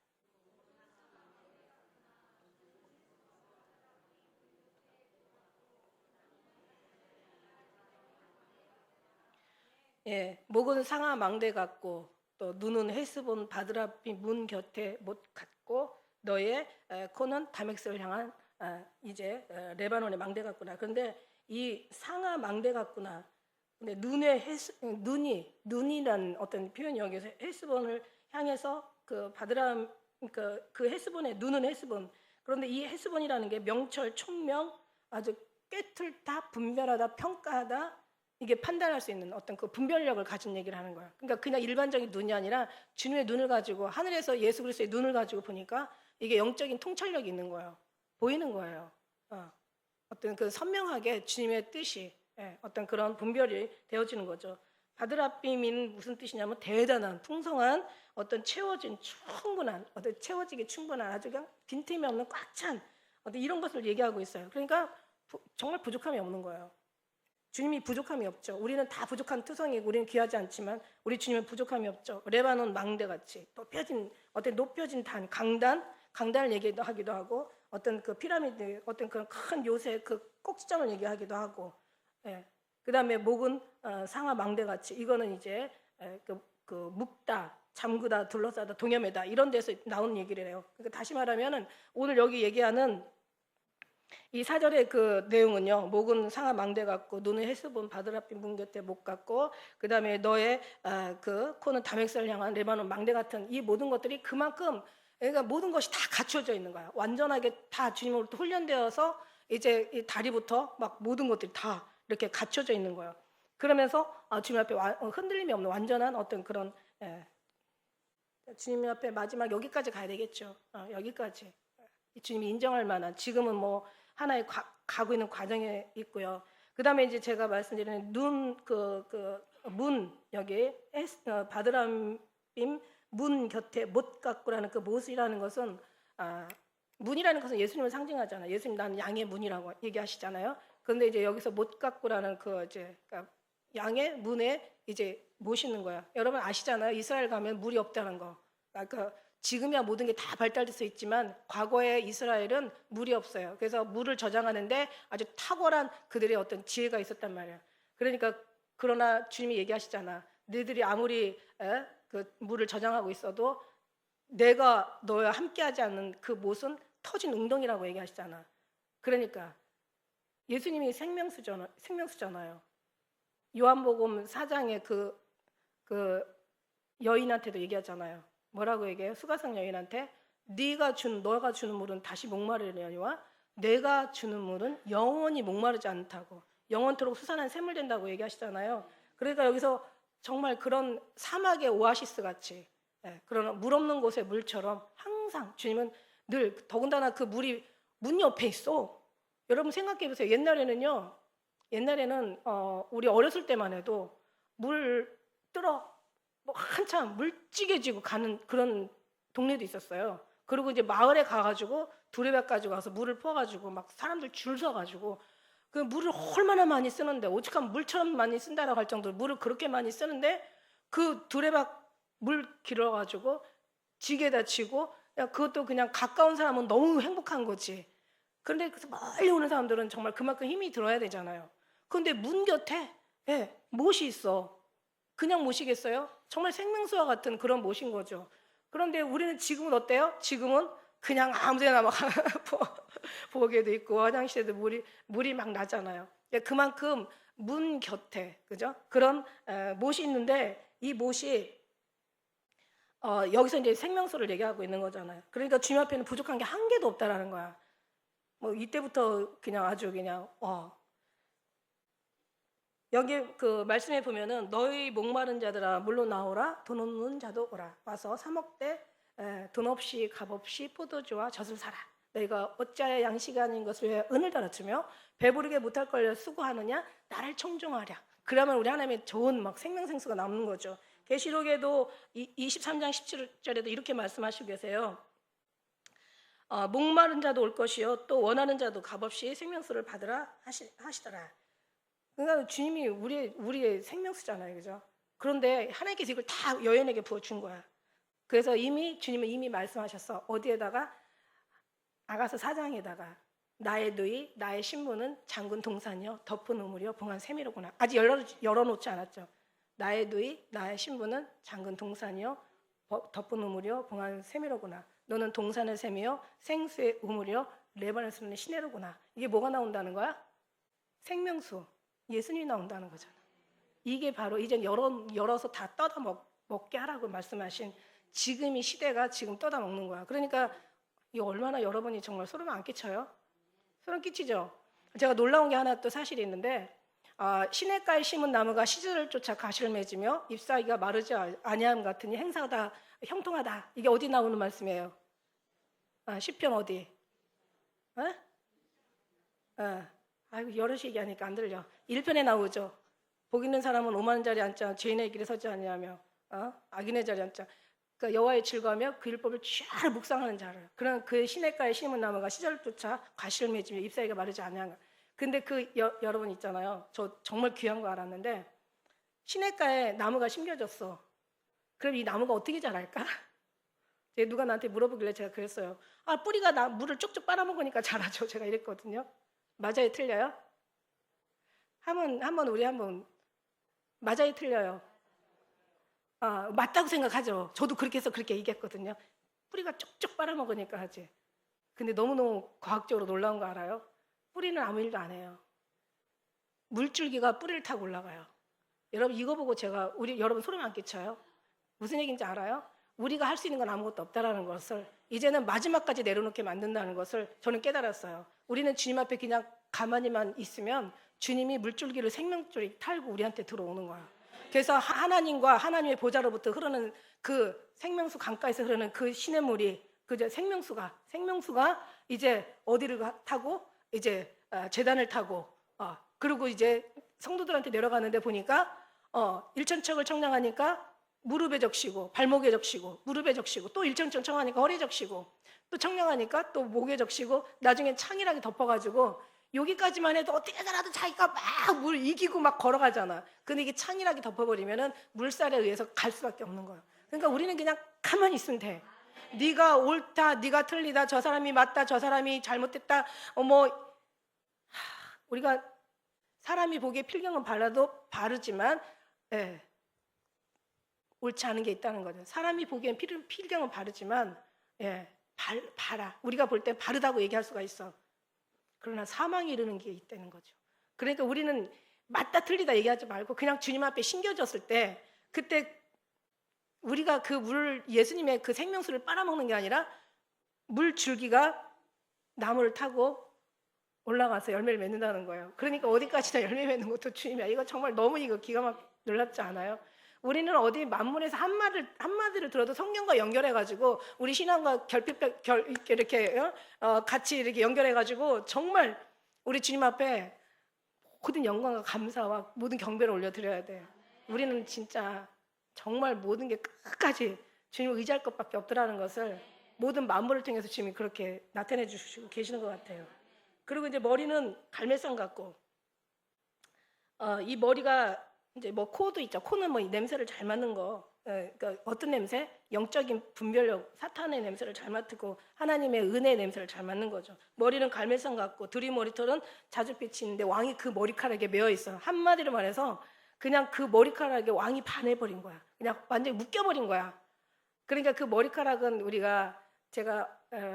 [SPEAKER 1] 예, 목은 상아 망대 같고 또 눈은 헬스본 바드라비 문 곁에 못 갔고 너의 코는 다맥스를 향한 이제 레바논의 망대 같구나. 그런데 이 상아 망대 같구나. 근데 눈이란 어떤 표현이 여기서 헬스본을 향해서 그 바드람 그 헬스본의 눈은 헬스본. 그런데 이 헬스본이라는 게 명철, 총명, 아주 꿰뚫다, 분별하다, 평가하다 이게 판단할 수 있는 어떤 그 분별력을 가진 얘기를 하는 거야. 그러니까 그냥 일반적인 눈이 아니라 주님의 눈을 가지고 하늘에서 예수 그리스도의 눈을 가지고 보니까 이게 영적인 통찰력이 있는 거예요. 보이는 거예요. 어떤 그 선명하게 주님의 뜻이 어떤 그런 분별이 되어지는 거죠. 바드라빔인 무슨 뜻이냐면 대단한, 풍성한, 어떤 충분한, 어떤 채워지기 충분한 아주 그냥 빈틈이 없는 꽉 찬 어떤 이런 것을 얘기하고 있어요. 그러니까 정말 부족함이 없는 거예요. 주님이 부족함이 없죠. 우리는 다 부족한 투성이고 우리는 귀하지 않지만 우리 주님은 부족함이 없죠. 레바논 망대같이 어떤 높여진 강단을 얘기하기도 하고 어떤 그 피라미드 어떤 그런 큰 요새 그 꼭지점을 얘기하기도 하고 그다음에 목은 상하 망대같이 이거는 이제 그 묶다 잠그다 둘러싸다 동여매다 이런 데서 나오는 얘기를 해요. 그러니까 다시 말하면은 오늘 여기 얘기하는 이 4절의 그 내용은요. 목은 상하 망대 같고 눈은 헬스본 바드라빔 문 곁에 못 같고 그다음에 너의 그 코는 다맥스를 향한 레바논 망대 같은 이 모든 것들이 그만큼 그러니까 모든 것이 다 갖춰져 있는 거야. 완전하게 다 주님으로부터 훈련되어서 이제 이 다리부터 막 모든 것들이 다 이렇게 갖춰져 있는 거예요. 그러면서 주님 앞에 흔들림이 없는 완전한 어떤 그런 주님 앞에 마지막 여기까지 가야 되겠죠. 여기까지 주님이 인정할 만한 지금은 뭐 하나의 가고 있는 과정에 있고요. 그다음에 이제 제가 말씀드리는 문 여기 바드람빔 문 곁에 못 갖고라는 그 못이라는 것은 문이라는 것은 예수님을 상징하잖아요. 예수님 나는 양의 문이라고 얘기하시잖아요. 그런데 이제 여기서 못 갖고라는 그 이제 그러니까 양의 문에 이제 모시는 거야. 여러분 아시잖아요. 이스라엘 가면 물이 없다는 거. 그러니까 지금이야 모든 게 다 발달돼서 있지만 과거에 이스라엘은 물이 없어요. 그래서 물을 저장하는데 아주 탁월한 그들의 어떤 지혜가 있었단 말이야. 그러니까 그러나 주님이 얘기하시잖아. 너희들이 아무리 그 물을 저장하고 있어도 내가 너와 함께하지 않는 그 못은 터진 웅덩이라고 얘기하시잖아. 그러니까 예수님이 생명수잖아요. 요한복음 4장에 그 여인한테도 얘기하잖아요. 뭐라고 얘기해요? 수가성 여인한테 너가 주는 물은 다시 목마르려니와 내가 주는 물은 영원히 목마르지 않다고 영원토록 솟아난 샘물 된다고 얘기하시잖아요. 그러니까 여기서 정말 그런 사막의 오아시스 같이 그런 물 없는 곳의 물처럼 항상 주님은 늘 더군다나 그 물이 문 옆에 있어. 여러분 생각해 보세요. 옛날에는 우리 어렸을 때만 해도 물 뜨러 뭐 한참 물찌개지고 가는 그런 동네도 있었어요. 그리고 이제 마을에 가가지고 두레박 가지고 가서 물을 퍼가지고 막 사람들 줄 서가지고 그 물을 얼마나 많이 쓰는데 오죽하면 물처럼 많이 쓴다라고 할 정도로 물을 그렇게 많이 쓰는데 그 두레박 물 길어가지고 지게다 치고 그것도 그냥 가까운 사람은 너무 행복한 거지. 그런데 멀리 오는 사람들은 정말 그만큼 힘이 들어야 되잖아요. 그런데 문 곁에 못이 있어. 그냥 못이겠어요? 정말 생명수와 같은 그런 못인 거죠. 그런데 우리는 지금은 어때요? 지금은 그냥 아무데나 막 부엌에도 있고 화장실에도 물이 막 나잖아요. 그만큼 문 곁에 그죠? 그런 못이 있는데 이 못이 여기서 이제 생명수를 얘기하고 있는 거잖아요. 그러니까 주님 앞에는 부족한 게 한 개도 없다라는 거야. 뭐 이때부터 그냥 아주 그냥 여기 그 말씀에 보면은 너희 목마른 자들아 물로 나오라 돈 없는 자도 오라 와서 사 먹되 돈 없이 값 없이 포도주와 젖을 사라. 너희가 어찌하여 양식이 아닌 것을 위해 은을 달아주며 배부르게 못할 걸려 수고하느냐 나를 청종하랴. 그러면 우리 하나님의 좋은 막 생명생수가 남는 거죠. 계시록에도 23장 17절에도 이렇게 말씀하시고 계세요. 목마른 자도 올 것이요 또 원하는 자도 값없이 생명수를 받으라 하시더라. 그러니까 주님이 우리의 생명수잖아요, 그죠? 그런데 하나님께서 이걸 다 여인에게 부어준 거야. 그래서 주님은 이미 말씀하셨어. 어디에다가 아가서 4장에다가 나의 누이, 나의 신부는 장군 동산이요 덮은 우물이요 봉한 샘이로구나. 아직 열어놓지 않았죠. 나의 누이, 나의 신부는 장군 동산이요 덮은 우물이요 봉한 샘이로구나. 너는 동산의 샘이요 생수의 우물이요 레바논 샘의 시내로구나. 이게 뭐가 나온다는 거야? 생명수. 예수님이 나온다는 거잖아. 이게 바로 이제 열어서 다 떠다 먹게 하라고 말씀하신 지금 이 시대가 지금 떠다 먹는 거야. 그러니까 이 얼마나 여러분이 정말 소름 안 끼쳐요? 소름 끼치죠? 제가 놀라운 게 하나 또 사실이 있는데 시냇가에 심은 나무가 시절을 쫓아 가시를 맺으며 잎사귀가 마르지 아니함 같으니 행사다 형통하다. 이게 어디 나오는 말씀이에요? 시편 어디? 아이고 여럿이 얘기하니까 안 들려. 1편에 나오죠. 복 있는 사람은 오만한 자리에 앉자 죄인의 길에 서지 아니하며 악인의 자리에 앉자. 그러니까 여호와의 즐거워하며 그 율법을 쥐하를 묵상하는 자를. 그런 그 시냇가에 심은 나무가 시절을 쫓아 가시를 맺으며 잎사귀가 마르지 아니하는. 근데 여러분 있잖아요. 저 정말 귀한 거 알았는데 시냇가에 나무가 심겨졌어. 그럼 이 나무가 어떻게 자랄까? 누가 나한테 물어보길래 제가 그랬어요. 뿌리가 물을 쭉쭉 빨아먹으니까 자라죠. 제가 이랬거든요. 맞아요, 틀려요? 우리 한번 맞아요, 틀려요? 맞다고 생각하죠. 저도 그렇게 해서 그렇게 얘기했거든요. 뿌리가 쭉쭉 빨아먹으니까 하지. 근데 너무너무 과학적으로 놀라운 거 알아요? 뿌리는 아무 일도 안 해요. 물줄기가 뿌리를 타고 올라가요. 여러분 이거 보고 제가 여러분 소름 안 끼쳐요? 무슨 얘기인지 알아요? 우리가 할 수 있는 건 아무것도 없다라는 것을 이제는 마지막까지 내려놓게 만든다는 것을 저는 깨달았어요. 우리는 주님 앞에 그냥 가만히만 있으면 주님이 물줄기를 생명줄이 탈고 우리한테 들어오는 거야. 그래서 하나님과 하나님의 보좌로부터 흐르는 그 생명수 강가에서 흐르는 그 시냇물이 그저 생명수가 이제 어디를 타고 이제 제단을 타고 그리고 이제 성도들한테 내려가는데 보니까 일천척을 청량하니까 무릎에 적시고 발목에 적시고 무릎에 적시고 또 일천척 청하니까 허리에 적시고 또 청량하니까 또 목에 적시고 나중에 창이라게 덮어가지고 여기까지만 해도 어떻게 살아도 자기가 막 물 이기고 막 걸어가잖아. 근데 이게 창이라게 덮어버리면은 물살에 의해서 갈 수밖에 없는 거야. 그러니까 우리는 그냥 가만히 있으면 돼. 네가 옳다, 네가 틀리다, 저 사람이 맞다, 저 사람이 잘못됐다. 우리가 사람이 보기에 필경은 바르지만 옳지 않은 게 있다는 거죠. 사람이 보기엔 필경은 바르지만 바라. 우리가 볼 땐 바르다고 얘기할 수가 있어. 그러나 사망에 이르는 게 있다는 거죠. 그러니까 우리는 맞다 틀리다 얘기하지 말고 그냥 주님 앞에 신겨졌을 때 그때 우리가 그 물을 예수님의 그 생명수를 빨아먹는 게 아니라 물 줄기가 나무를 타고 올라가서 열매를 맺는다는 거예요. 그러니까 어디까지나 열매 맺는 것도 주님이야. 이거 정말 너무 이거 기가 막 놀랍지 않아요? 우리는 어디 만문에서 한마디를 들어도 성경과 연결해가지고 우리 신앙과 이렇게 같이 이렇게 연결해가지고 정말 우리 주님 앞에 모든 영광과 감사와 모든 경배를 올려드려야 돼. 우리는 진짜 정말 모든 게 끝까지 주님을 의지할 것밖에 없더라는 것을 모든 만물을 통해서 주님이 그렇게 나타내 주시고 계시는 것 같아요. 그리고 이제 머리는 갈매상 같고 이 머리가 이제 뭐 코도 있죠. 코는 뭐 냄새를 잘 맡는 거. 그러니까 어떤 냄새? 영적인 분별력, 사탄의 냄새를 잘 맡고 하나님의 은혜의 냄새를 잘 맡는 거죠. 머리는 갈매상 같고 두리 머리털은 자줏빛이 있는데 왕이 그 머리카락에 매어 있어요. 한마디로 말해서 그냥 그 머리카락에 왕이 반해버린 거야. 그냥 완전히 묶여버린 거야. 그러니까 그 머리카락은 우리가 제가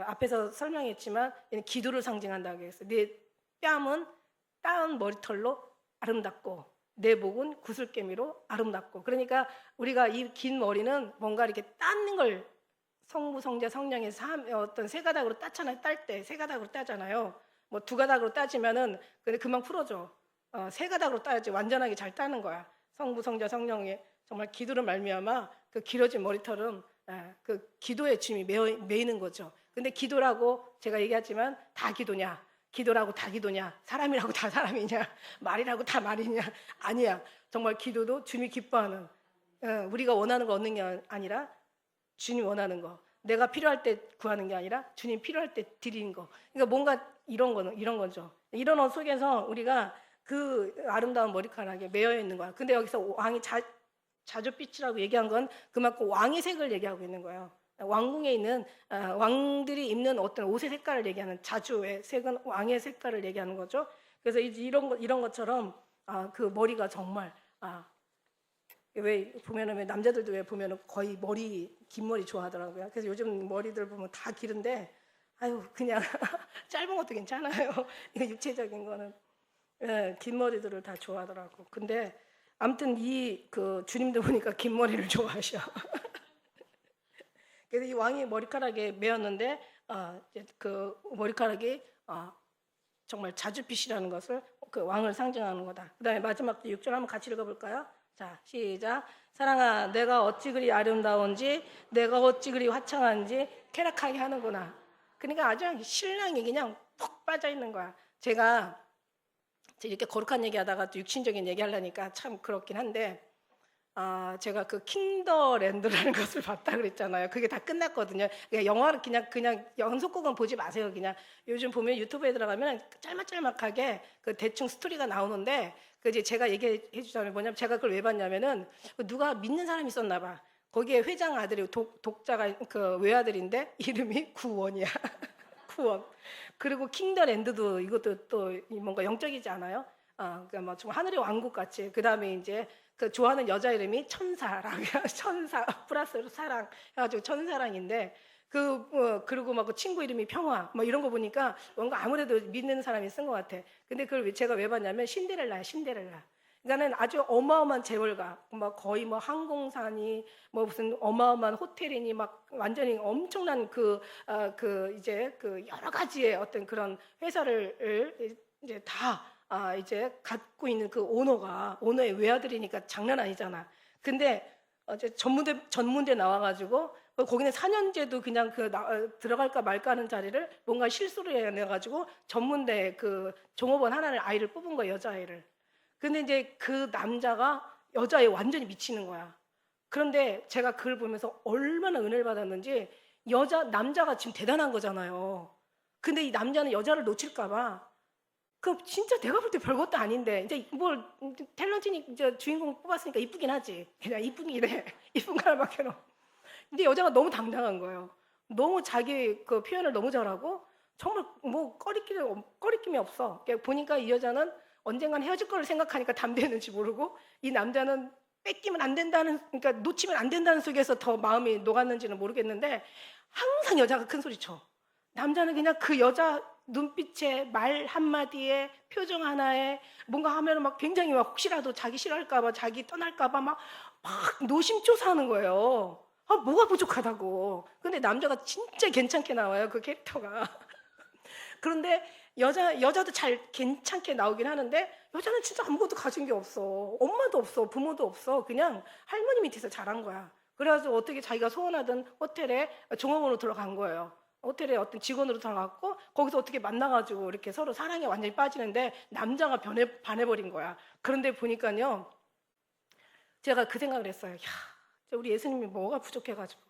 [SPEAKER 1] 앞에서 설명했지만 얘는 기도를 상징한다고 했어요. 내 뺨은 따은 머리털로 아름답고 내 목은 구슬개미로 아름답고. 그러니까 우리가 이 긴 머리는 뭔가 이렇게 따는 걸 성부, 성자, 성령의 어떤 세 가닥으로 따잖아요. 딸 때 세 가닥으로 따잖아요. 뭐 두 가닥으로 따지면은 근데 금방 풀어져. 세 가닥으로 따야지 완전하게 잘 따는 거야. 성부, 성자, 성령의 정말 기도를 말미암아 그 길어진 머리털은 그 기도의 짐이 메이는 거죠. 근데 기도라고 제가 얘기하지만 다 기도냐? 기도라고 다 기도냐? 사람이라고 다 사람이냐? 말이라고 다 말이냐? 아니야. 정말 기도도 주님이 기뻐하는, 우리가 원하는 거 얻는 게 아니라 주님 원하는 거, 내가 필요할 때 구하는 게 아니라 주님 필요할 때 드리는 거. 그러니까 뭔가 이런 거죠. 이런 옷 속에서 우리가 그 아름다운 머리카락에 매여 있는 거야. 근데 여기서 왕이 자줏빛이라고 얘기한 건 그만큼 왕의 색을 얘기하고 있는 거예요. 왕궁에 있는 왕들이 입는 어떤 옷의 색깔을 얘기하는, 자주의 색은 왕의 색깔을 얘기하는 거죠. 그래서 이런 것처럼 그 머리가 정말 왜 보면은, 왜 남자들도 왜 보면은 거의 긴 머리 좋아하더라고요. 그래서 요즘 머리들 보면 다 기른데 아유 그냥 짧은 것도 괜찮아요. 이거 육체적인 거는 긴 머리들을 다 좋아하더라고. 근데 아무튼 그 주님도 보니까 긴 머리를 좋아하셔. 그래서 이 왕이 머리카락에 매었는데 그 머리카락이 정말 자줏빛이라는 것을, 그 왕을 상징하는 거다. 그다음에 마지막 6절 한번 같이 읽어볼까요? 자, 시작. 사랑아, 내가 어찌 그리 아름다운지, 내가 어찌 그리 화창한지 쾌락하게 하는구나. 그러니까 아주 신랑이 그냥 푹 빠져 있는 거야. 제가 이렇게 거룩한 얘기하다가 또 육신적인 얘기하려니까 참 그렇긴 한데, 제가 그 킹더랜드라는 것을 봤다 그랬잖아요. 그게 다 끝났거든요. 그러니까 영화를 그냥 연속극은 보지 마세요. 그냥 요즘 보면 유튜브에 들어가면 짤막짤막하게 그 대충 스토리가 나오는데, 그 이제 제가 얘기해 주자면 뭐냐면, 제가 그걸 왜 봤냐면은 누가 믿는 사람이 있었나 봐. 거기에 회장 아들이 독자가 그 외아들인데 이름이 구원이야. 구원. 그리고 킹더랜드도 이것도 또 뭔가 영적이지 않아요? 그러니까 뭐 좀 하늘의 왕국 같이. 그 다음에 이제 그 좋아하는 여자 이름이 천사라고 해요. 천사 플러스 사랑 해가지고 천사랑인데, 그리고 막 그 친구 이름이 평화, 뭐 이런 거 보니까 뭔가 아무래도 믿는 사람이 쓴 것 같아. 근데 그걸 제가 왜 봤냐면 신데렐라야, 신데렐라. 그러니까는 아주 어마어마한 재벌가, 막 거의 뭐 항공사니 뭐 무슨 어마어마한 호텔이니 막 완전히 엄청난 이제 그 여러 가지의 어떤 그런 회사를 이제 다 이제 갖고 있는 그 오너의 외아들이니까 장난 아니잖아. 근데 이제 전문대 나와가지고 거기는 4년제도 그냥 들어갈까 말까 하는 자리를 뭔가 실수를 해가지고 전문대 그 종업원 하나를 아이를 뽑은 거야, 여자아이를. 근데 이제 그 남자가 여자에 완전히 미치는 거야. 그런데 제가 그걸 보면서 얼마나 은혜를 받았는지, 남자가 지금 대단한 거잖아요. 근데 이 남자는 여자를 놓칠까봐, 진짜 내가 볼 때 별것도 아닌데, 이제 뭘, 탤런트니 이제 주인공 뽑았으니까 이쁘긴 하지. 그냥 이쁘긴 이래. 이쁜 거밖에 없. 근데 여자가 너무 당당한 거예요. 너무 자기 그 표현을 너무 잘하고, 정말 뭐 꺼리낌이 없어. 보니까 이 여자는 언젠간 헤어질 거를 생각하니까 담대했는지 모르고, 이 남자는 뺏기면 안 된다는, 그러니까 놓치면 안 된다는 속에서 더 마음이 녹았는지는 모르겠는데 항상 여자가 큰 소리 쳐. 남자는 그냥 그 여자 눈빛에, 말 한마디에, 표정 하나에 뭔가 하면 막 굉장히 막 혹시라도 자기 싫어할까봐, 자기 떠날까봐 막 노심초사하는 거예요. 뭐가 부족하다고. 근데 남자가 진짜 괜찮게 나와요, 그 캐릭터가. 그런데 여자도 잘 괜찮게 나오긴 하는데, 여자는 진짜 아무것도 가진 게 없어. 엄마도 없어, 부모도 없어. 그냥 할머니 밑에서 자란 거야. 그래가지고 어떻게 자기가 소원하던 호텔에 종업원으로 들어간 거예요. 호텔에 어떤 직원으로 들어갔고, 거기서 어떻게 만나가지고 이렇게 서로 사랑에 완전히 빠지는데, 남자가 반해버린 거야. 그런데 보니까요, 제가 그 생각을 했어요. 야, 우리 예수님이 뭐가 부족해가지고,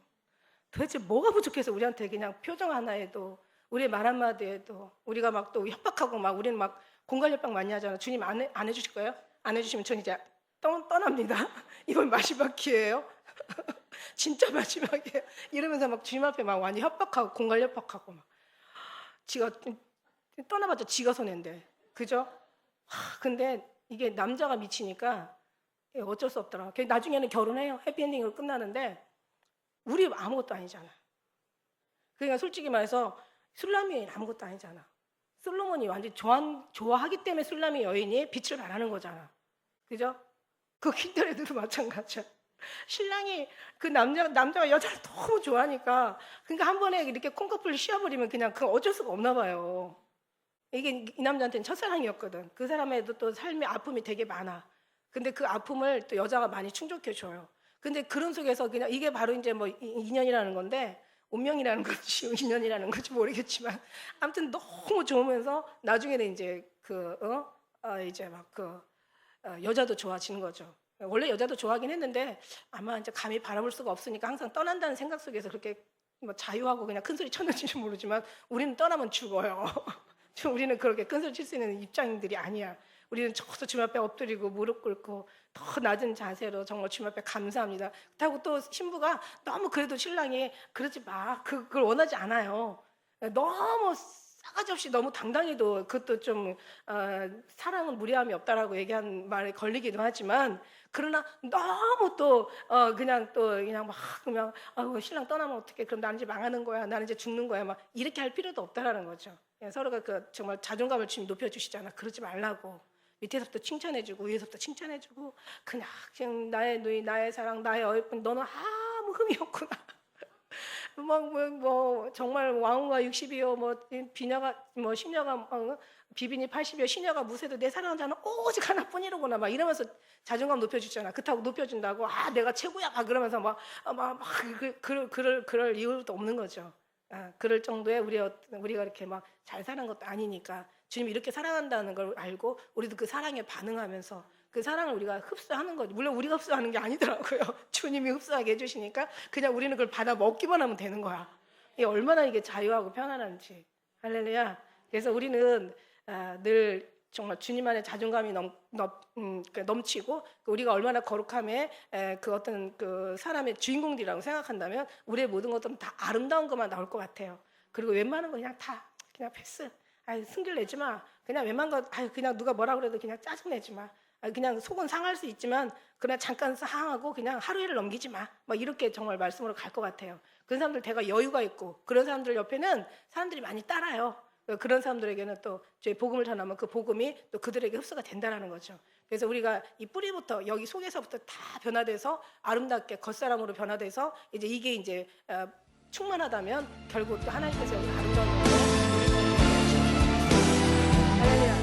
[SPEAKER 1] 도대체 뭐가 부족해서 우리한테 그냥 표정 하나에도, 우리 말 한마디에도, 우리가 막 또 협박하고 막, 우리는 막 공갈 협박 많이 하잖아. 주님 안 해주실 거예요? 안 해주시면 전 이제 떠납니다. 이번 마지막 기회예요. 진짜 마지막이에요. 이러면서 막 주님 앞에 막 완전 협박하고, 공갈 협박하고 막. 지가 떠나봤자 지가 손해인데, 그죠? 근데 이게 남자가 미치니까 어쩔 수 없더라. 나중에는 결혼해요. 해피엔딩으로 끝나는데 우리 아무것도 아니잖아. 그러니까 솔직히 말해서 술람이 여인 아무것도 아니잖아. 솔로몬이 완전 좋아하기 때문에 술람이 여인이 빛을 발하는 거잖아. 그죠? 그 퀸들에도 마찬가지야. 신랑이 그 남자가 여자를 너무 좋아하니까 그러니까 한 번에 이렇게 콩커플을 씌워버리면 그냥 그 어쩔 수가 없나 봐요. 이게 이 남자한테는 첫사랑이었거든. 그 사람에도 또 삶의 아픔이 되게 많아. 근데 그 아픔을 또 여자가 많이 충족해줘요. 근데 그런 속에서 그냥 이게 바로 이제 뭐 인연이라는 건데 운명이라는 건지 인연이라는 건지 모르겠지만 아무튼 너무 좋으면서 나중에는 이제 이제 막 여자도 좋아지는 거죠. 원래 여자도 좋아하긴 했는데 아마 이제 감히 바라볼 수가 없으니까 항상 떠난다는 생각 속에서 그렇게 뭐 자유하고 그냥 큰 소리 쳤는지는 모르지만 우리는 떠나면 죽어요. 우리는 그렇게 큰 소리 칠 수 있는 입장들이 아니야. 우리는 저기서 주님 앞에 엎드리고 무릎 꿇고 더 낮은 자세로 정말 주님 앞에 감사합니다. 그렇다고 또 신부가 너무 그래도 신랑이 그러지 마. 그걸 원하지 않아요. 너무 싸가지 없이 너무 당당해도 그것도 좀 사랑은 무례함이 없다라고 얘기한 말에 걸리기도 하지만 그러나 너무 또 그냥 막 그냥 신랑 떠나면 어떡해? 그럼 나는 이제 망하는 거야. 나는 이제 죽는 거야. 막 이렇게 할 필요도 없다라는 거죠. 서로가 정말 자존감을 주님 높여주시잖아. 그러지 말라고. 밑에서부터 칭찬해주고 위에서부터 칭찬해주고 그냥 나의 누이, 나의 사랑, 나의 어여쁜 너는 아무 흠이 없구나. 뭐 정말 왕후가 60이요, 뭐 비녀가 뭐 시녀가 비빈이 80이요, 시녀가 무쇠도 내 사랑하는 자는 오직 하나뿐이로구나 막 이러면서 자존감 높여주잖아. 그렇다고 높여준다고 내가 최고야 막 그러면서 그럴 이유도 없는 거죠. 그럴 정도의 우리가 이렇게 막 잘 사는 것도 아니니까 주님이 이렇게 사랑한다는 걸 알고 우리도 그 사랑에 반응하면서 그 사랑을 우리가 흡수하는 거죠. 물론 우리가 흡수하는 게 아니더라고요. 주님이 흡수하게 해주시니까 그냥 우리는 그걸 받아 먹기만 하면 되는 거야. 이게 얼마나 이게 자유하고 편안한지. 할렐루야. 그래서 우리는 늘 정말 주님 안에 자존감이 넘치고 우리가 얼마나 거룩함에 그 어떤 그 사람의 주인공들이라고 생각한다면 우리의 모든 것들은 다 아름다운 것만 나올 것 같아요. 그리고 웬만한 거 그냥 패스. 승질 내지 마. 그냥 웬만한 거 그냥 누가 뭐라 그래도 그냥 짜증 내지 마. 그냥 속은 상할 수 있지만 그냥 잠깐 상하고 그냥 하루를 넘기지 마. 막 이렇게 정말 말씀으로 갈 것 같아요. 그런 사람들 대가 여유가 있고 그런 사람들 옆에는 사람들이 많이 따라요. 그런 사람들에게는 또 저희 복음을 전하면 그 복음이 또 그들에게 흡수가 된다라는 거죠. 그래서 우리가 이 뿌리부터 여기 속에서부터 다 변화돼서 아름답게 겉사람으로 변화돼서 이게 이제 충만하다면 결국 또 하나님께서 여기 아름다운 것을 할렐루야.